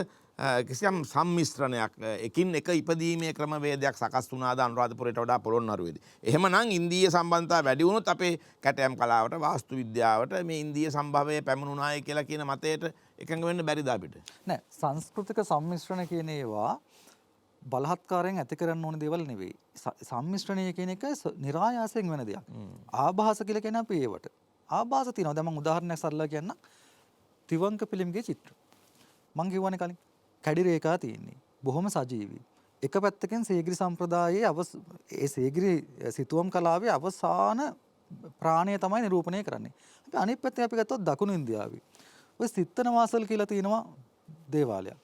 කිසියම් සම්මිශ්‍රණයක් එකින් එක ඉපදීමේ ක්‍රමවේදයක් සකස් වුණාද අනුරාධපුරයට වඩා පොළොන්නරුවේදී. එහෙමනම් ඉන්දීය සම්බන්ධතා වැඩි වුණොත් අපේ කැටයම් කලාවට, වාස්තු විද්‍යාවට මේ ඉන්දීය සම්භවය පැමුණුනායි කියලා කියන මතයට එකඟ වෙන්න බැරිද අපිට? නෑ, සංස්කෘතික සම්මිශ්‍රණ කියන ඒවා බලහත්කාරයෙන් ඇති කරන්න ඕන දේවල් නෙවෙයි. සම්මිශ්‍රණය කියන එක નિરાයාසයෙන් වෙන දෙයක්. ආభాස කියලා කියන අපි ඒවට. ආభాස තියෙනවා. දැන් මම උදාහරණයක් සරලව කියන්නම්. තිවංක පිළිමගේ චිත්‍ර. මං කියවනේ කලින් කැඩි රේඛා තියෙන්නේ. බොහොම සජීවී. එක පැත්තකින් සේගිරි සම්ප්‍රදායේ ඒ සේගිරි සිතුවම් කලාවේ අවසාන ප්‍රාණය තමයි නිරූපණය කරන්නේ. අපි අනිත් පැත්තේ අපි ගත්තොත් දකුණු ඉන්දියාවේ ඔය සිත්තන වාසල් කියලා තියෙනවා දේවාලයක්.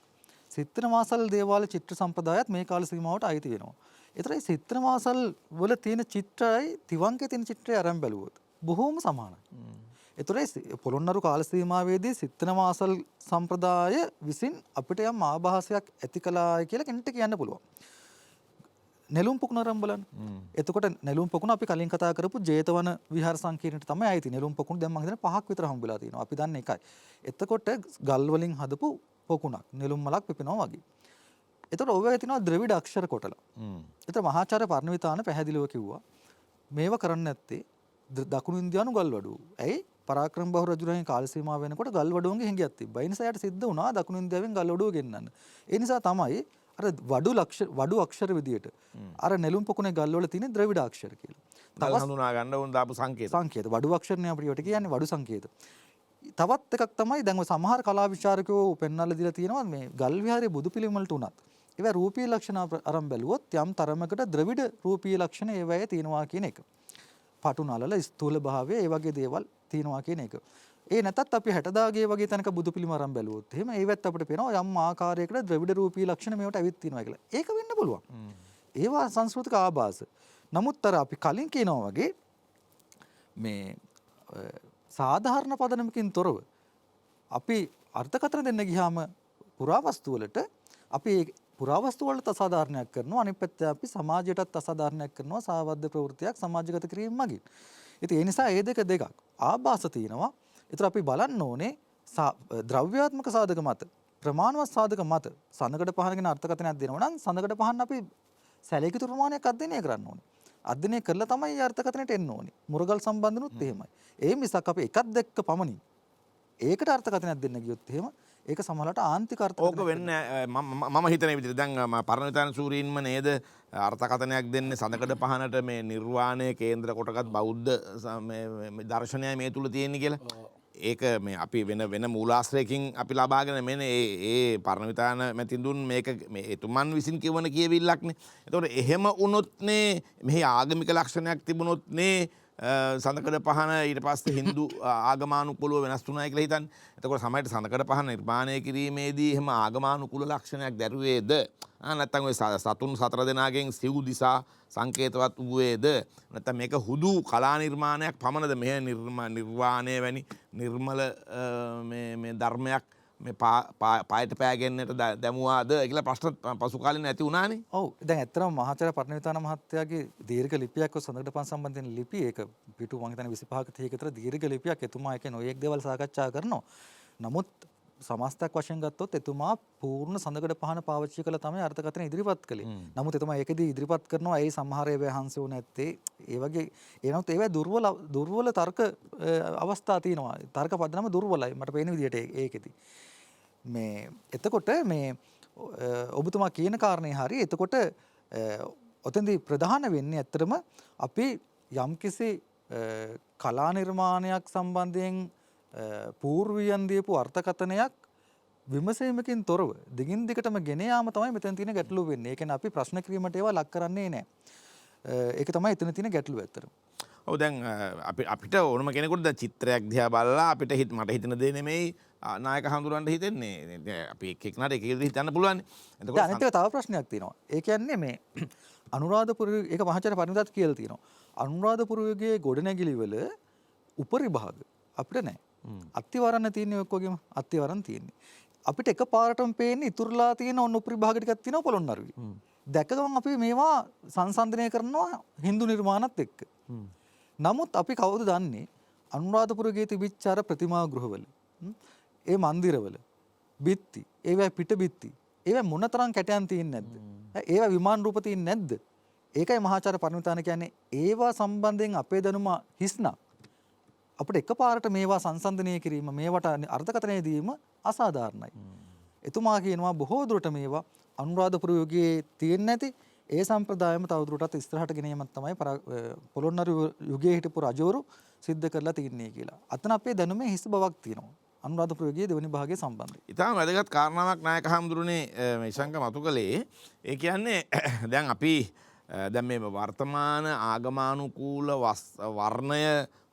සිත්තන වාසල් දේවාල චිත්‍ර සම්ප්‍රදායත් මේ කාල සීමාවට අයිති වෙනවා. ඒතරයි සිත්තන වාසල් වල තියෙන චිත්‍රයයි තිවංකේ තියෙන චිත්‍රය අරන් බැලුවොත් බොහොම සමානයි. ඒතරයි පොළොන්නරු කාල සීමාවේදී සිත්තන වාසල් සම්ප්‍රදාය විසින් අපිට යම් ආభాසයක් ඇති කළායි කියලා කෙනෙක්ට කියන්න පුළුවන්. නෙළුම් පොකුණ අරන් බලන්න. එතකොට නෙළුම් පොකුණ අපි කලින් කතා කරපු ජේතවන විහාර සංකීර්ණයට තමයි ආйти. නෙළුම් පොකුණ දැන් මම හිතන්නේ 5ක් විතර හම්බෙලා තියෙනවා. අපි දන්නේ එකයි. එතකොට ගල් වලින් හදපු පොකුණක් නෙළුම් මලක් පිපෙනවා වගේ. එතකොට ඔය තියෙනවා ද්‍රවිඩ අක්ෂර කොටලා. එතකොට මහාචාර්ය පරණවිතාන පැහැදිලිව කිව්වා මේව කරන්නේ නැත්තේ දකුණු ඉන්දියානු ගල් වඩුව. ඇයි? පරාක්‍රම බහු රජුරන්ගේ කාල සීමාව වෙනකොට ගල් වඩුවන්ගේ හිඟයක් තිබ්බා. ඒ නිසා යට සිද්ධ වුණා දකුණු ඉන්දියාවෙන් ගල් වඩුව ගෙන්නන්න. ඒ නිසා තමයි අර වඩු අක්ෂර විදියට අර නෙළුම් පොකුණේ ගල් වල තියෙන ද්‍රවිඩ අක්ෂර කියලා. ගල් හඳුනා ගන්න උන් දාපු සංකේත. වඩු අක්ෂරනේ අපිට කියන්නේ වඩු සංකේත. තවත් එකක් තමයි දැන් ඔය සමහර කලා විචාරකයෝ පෙන්වලා දීලා තියෙනවා මේ ගල් විහාරයේ බුදු පිළිම වලට උනත් ඒවා රූපීය ලක්ෂණ අරන් බැලුවොත් යම් තරමකට ද්‍රවිඩ රූපීය ලක්ෂණ ඒවයේ තියෙනවා කියන එක. පටු නලල ස්ථූල භාවය ඒ වගේ දේවල් තියෙනවා කියන එක. ඒ නැතත් අපි 60 දාගේ වගේ තැනක බුදු පිළිම අරන් බැලුවොත් එහෙම ඒවත් අපිට පේනවා යම් ආකාරයකට ද්‍රවිඩ රූපීය ලක්ෂණ මේවට ඇවිත් තියෙනවා කියලා. ඒක වෙන්න පුළුවන්. ඒවා සංස්කෘතික ආభాස. නමුත් අර අපි කලින් කියනවා වගේ මේ සාධාරණ පදනමකින් තොරව අපි අර්ථකථන දෙන්න ගියාම පුරාවස්තු වලට අපි පුරාවස්තු වලට අසාධාරණයක් කරනවා. අනිත් පැත්තේ අපි සමාජයටත් අසාධාරණයක් කරනවා සාවද්ද ප්‍රවෘත්තියක් සමාජගත කිරීම මගින්. ඉතින් ඒ නිසා මේ දෙක ආభాස තියෙනවා. ඒතර අපි බලන්න ඕනේ ද්‍රව්‍යාත්මක සාධක මත ප්‍රමාණවත් සාධක මත සඳකඩ පහන ගැන අර්ථකථනයක් දෙනවා නම් සඳකඩ පහන් අපි සැලකිය යුතු ප්‍රමාණයක් අධ්‍යයනය කරන්න ඕනේ. අධ්‍යයනය කරලා තමයි මේ අර්ථකථනයට එන්න ඕනේ. මුරගල් සම්බන්ධනුත් එහෙමයි. ඒ මිසක් අපි එකක් දැක්ක පමණින් ඒකට අර්ථකථනයක් දෙන්න ගියොත් එහෙම ඒක සමහරට ආන්තික ඕක වෙන්න මම හිතන විදිහට දැන් පරණවිතාන සූරීන්ම නේද අර්ථකථනයක් දෙන්නේ සඳකඩ පහනට මේ නිර්වාණය කේන්ද්‍ර කොටගත් බෞද්ධ දර්ශනය මේ තුල තියෙන්නේ කියලා. ඒක මේ අපි වෙන මූලාශ්‍රයකින් අපි ලබාගෙන මෙන්න ඒ පරණවිතාන මැතිඳුන් මේක මේ එතුමන් විසින් කියවන කියවිල්ලක්නේ. එතකොට එහෙම වුණොත්නේ මෙහි ආගමික ලක්ෂණයක් තිබුණොත්නේ සඳකඩ පහන ඊට පස්සේ හින්දු ආගමානුකූලව වෙනස් වුණා කියලා හිතන්නේ. එතකොට සමහරට සඳකඩ පහන නිර්මාණය කිරීමේදී එහෙම ආගමානුකූල ලක්ෂණයක් දැරුවේද? නැත්නම් ඔය සතුන් 4 දෙනාගෙන් සිව් දිසා සංකේතවත් වූවේද? නැත්නම් මේක හුදු කලා නිර්මාණයක් පමණද? මෙහෙ නිර්වාණය වැනි නිර්මල මේ ධර්මයක් මේ පායට පෑගෙන්නට දැමුවාද කියලා ප්‍රශ්න පසු කාලින් ඇති වුණානේ. ඔව් දැන් ඇත්තටම මහාචාර්ය පරණවිතාන මහත්තයාගේ දීර්ඝ ලිපියක් සඳකඩ පහන් සම්බන්ධයෙන් ලිපි ඒක පිටු මම හිතන්නේ 25ක 30ක විතර දීර්ඝ ලිපියක් එතුමා එකේ නොයෙක් දේවල් සාකච්ඡා කරනවා. නමුත් සමස්තයක් වශයෙන් ගත්තොත් එතුමා පූර්ණ සඳකඩ පහන පාවිච්චි කළා තමයි අර්ථකථන ඉදිරිපත් කළේ. නමුත් එතුමා ඒකෙදී ඉදිරිපත් කරනවා ඒ සමහර ඒවා හංසෙ වුණ නැත්තේ ඒ වගේ එනොත් ඒවා දුර්වල තර්ක අවස්ථා තියෙනවා. තර්ක පදනම දුර්වලයි මට පේන විදිහට ඒකෙදී. මේ එතකොට මේ ඔබතුමා කියන කාරණේ හරි. එතකොට ඔතෙන්දී ප්‍රධාන වෙන්නේ ඇත්තටම අපි යම්කිසි කලා නිර්මාණයක් සම්බන්ධයෙන් පූර්වියන් දීපු අර්ථකථනයක් විමසීමකින් තොරව දිගින් දිගටම ගෙන යාම තමයි මෙතන තියෙන ගැටලුව වෙන්නේ. ඒ කියන්නේ අපි ප්‍රශ්න කිරීමට ඒවා ලක් කරන්නේ නැහැ. ඒක තමයි එතන තියෙන ගැටලුව ඇත්තටම. ඔව් දැන් අපිට ඕනම කෙනෙකුට දැන් චිත්‍රයක් දිහා බලලා අපිට මට හිතන දේ නෙමෙයි නායක හඳුරන්න හිතෙන්නේ. අපි එක එකනට එක විදිහට හිතන්න පුළුවන්. එතකොට අනිත් එක තව ප්‍රශ්නයක් තියෙනවා. ඒ කියන්නේ මේ අනුරාධපුර ඒක මහාචාර්ය පරිණිදාත් කියලා තියෙනවා. අනුරාධපුර යුගයේ ගොඩනැගිලි වල උපරි භාග අපිට නැහැ. අත්තිවරණ තියෙන්නේ ඔක් වගේම අත්තිවරණ තියෙන්නේ. අපිට එකපාරටම පේන්නේ ඉතුරුලා තියෙන ඔන්න උපරි භාග ටිකක් තියෙනවා පොළොන්නරුවේ. දැක ගමන් අපි මේවා සංසන්දනය කරනවා Hindu නිර්මාණත් එක්ක. නමුත් අපි කවුද දන්නේ අනුරාධපුරයේ තිබිච්ච අර ප්‍රතිමා ගෘහවල ඒ මන්දිරවල බිත්ති ඒවා පිට බිත්ති ඒවා මොනතරම් කැටයන් තියෙන්නේ නැද්ද? ඒවා විමාන රූප තියෙන්නේ නැද්ද? ඒකයි මහාචාර්ය පරණවිතාන කියන්නේ ඒවා සම්බන්ධයෙන් අපේ දැනුම හිස්නා අපිට එකපාරට මේවා සංසන්දනය කිරීම මේවට අර්ථකථනය දීම අසාධාරණයි. එතුමා කියනවා බොහෝ දුරට මේවා අනුරාධපුර යුගයේ තියෙන්නේ නැති ඒ සම්ප්‍රදායම තවදුරටත් ඉස්සරහට ගෙන යාමක් තමයි පොළොන්නරු යුගයේ හිටපු රජවරු සිද්ධ කරලා තින්නේ කියලා. අතන අපේ දැනුමේ හිස් බවක් තියෙනවා. අනුරාධපුර යුගයේ දෙවෙනි භාගයේ සම්බන්ධයි. ඉතාලම වැදගත් කාරණාවක් නායක හඳුරුනේ මේ ශංක මතු කළේ. ඒ කියන්නේ දැන් අපි දැන් මේ වර්තමාන ආගමානුකූල වර්ණය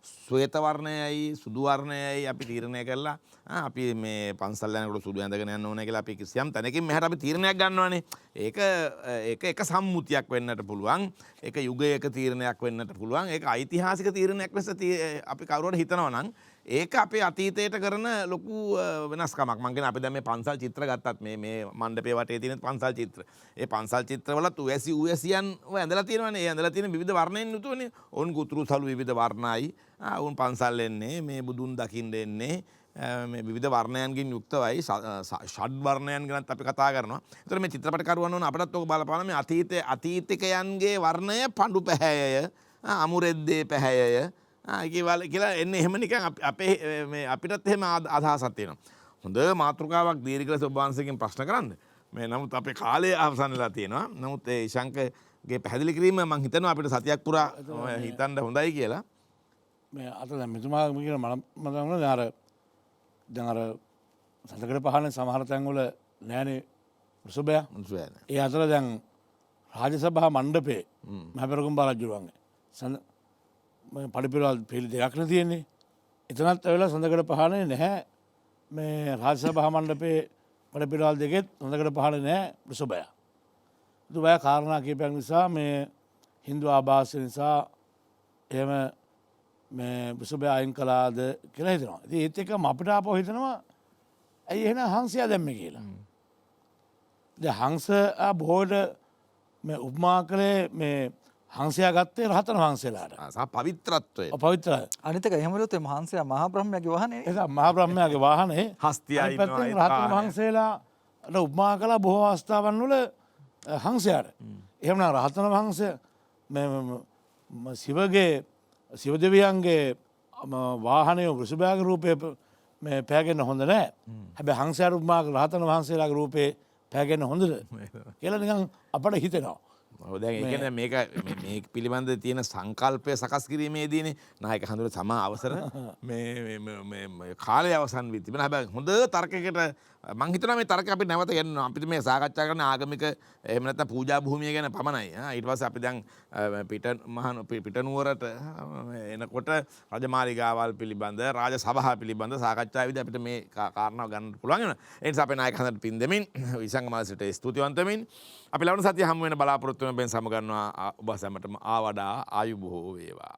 ශ්වේත වර්ණයයි සුදු වර්ණයයි අපි තීරණය කරලා අපි මේ පන්සල් යනකොට සුදු ඇඳගෙන යන්න ඕනේ කියලා අපි කිසියම් තැනකින් මෙහාට අපි තීරණයක් ගන්නවානේ. ඒක එක සම්මුතියක් වෙන්නට පුළුවන්. ඒක යුගයක තීරණයක් වෙන්නට පුළුවන්. ඒක ඓතිහාසික තීරණයක් ලෙස අපි කවුරුහරි හිතනවා නම් ඒක අපේ අතීතයට කරන ලොකු වෙනස්කමක්. මං කියන අපි දැන් මේ පන්සල් චිත්‍ර ගත්තත් මේ මණ්ඩපේ වටේ තියෙන පන්සල් චිත්‍ර. ඒ පන්සල් චිත්‍රවලත් උයසියන් ඔය ඇඳලා තියෙනවානේ. ඒ ඇඳලා තියෙන විවිධ වර්ණයෙන් යුතුවනේ. ඔවුන් කුතුරු සලු විවිධ වර්ණයි. ඔවුන් පන්සල් එන්නේ මේ බුදුන් දකින්න එන්නේ මේ විවිධ වර්ණයන්ගෙන් යුක්තවයි ෂඩ් වර්ණයන් ගැනත් අපි කතා කරනවා. ඒතර මේ චිත්‍රපටකරුවන් වුණ අපිටත් ඔක බලපාන මේ අතීතිකයන්ගේ වර්ණය පඳු පැහැයය අමුරෙද්දේ පැහැයය කියලා එන්නේ එහෙම නිකන් අපේ මේ අපිටත් එහෙම අදහසක් තියෙනවා. හොඳ මාතෘකාවක් දීර්ඝ සොබ්බාංශයෙන් ප්‍රශ්න කරන්න. මේ නමුත් අපේ කාලය අවසන් වෙලා තියෙනවා. නමුත් ඒ ශංකගේ පැහැදිලි කිරීම මම හිතනවා අපිට සතියක් පුරා හිතන්න හොඳයි කියලා. මේ අත දැන් මෙතුමා කියන මම දැන් අර සඳකඩ පහනේ සමහර තැන්වල නෑනේ වෘෂභය. ඒ අතර දැන් රාජසභා මණ්ඩපේ මහපෙරකුම් රජුරුවන්ගේ පඩිපෙළවල් පිළි දෙකක් නේ තියෙන්නේ. එතනත් ඇවිල්ලා සඳකඩ පහනේ නැහැ. මේ රාජසභා මණ්ඩපේ පඩිපෙළවල් දෙකෙත් සඳකඩ පහනේ නැහැ වෘෂභය. දුබය කාරණා කීපයක් නිසා මේ Hindu ආభాසය නිසා එහෙම මේ වෘෂභය අයින් කළාද කියලා හිතනවා. ඉතින් ඒත් එක්කම අපිට ආපහු හිතනවා ඇයි එහෙනම් හංසයා දැම්මේ කියලා. දැන් හංස බොහෝට මේ උපමා කළේ මේ හංසයා ගත්තේ රහතන් වහන්සේලාට. සහ පවිත්‍රත්වය. පවිත්‍රයි. අනිත් එක එහෙම වලත් මේ මහාංශයා මහා බ්‍රහ්මයාගේ වාහනේ. ඒක මහා බ්‍රහ්මයාගේ වාහනේ හස්තියයි ඉන්නවා. රහතන් වහන්සේලාට උපමා කළා බොහෝ අවස්ථාවන් වල හංසයාට. එහෙමනම් රහතන් වහන්සේ මේ සිව දෙවියන්ගේ වාහනය වෘෂභයාගේ රූපය මේ පෑගෙන හොඳ නෑ හැබැ හංසයරුමාක් රහතන වහන්සේලාගේ රූපේ පෑගෙන හොඳද කියලා නිකන් අපට හිතෙනවා. දැන් ඒකන මේක මේ පිළිබඳ තියෙන සංකල්පය සකස් කිරීමේදීන නායක හඳුර සම අවසර කාලය අවසන් වී තිබෙන හැබැයි හොඳ තර්කයකට මං හිතනවා මේ තර්ක අපි නැවත ගන්න අපිට මේ සාකච්ඡා කරන ආගමික එහෙම නැත්නම් පූජා භූමිය ගැන පමණයි. ඊට පස්සේ අපි දැන් පිටනුවරට එනකොට රජමාලිගාවල් පිළිබඳ රාජ සභා පිළිබඳ සාකච්ඡාවේදී අපිට මේ කාරණාව ගන්න පුළුවන් වෙනවා. ඒ නිසා අපේ නායක හඳට පින් දෙමින් විසංගමාසිට ස්තුතිවන්ත වෙමින් අපි ලබන සතිය හමු වෙන බලාපොරොත්තු වෙන බෙන් සමගන්නවා ඔබ සැමටම ආවඩා ආයුබෝව වේවා.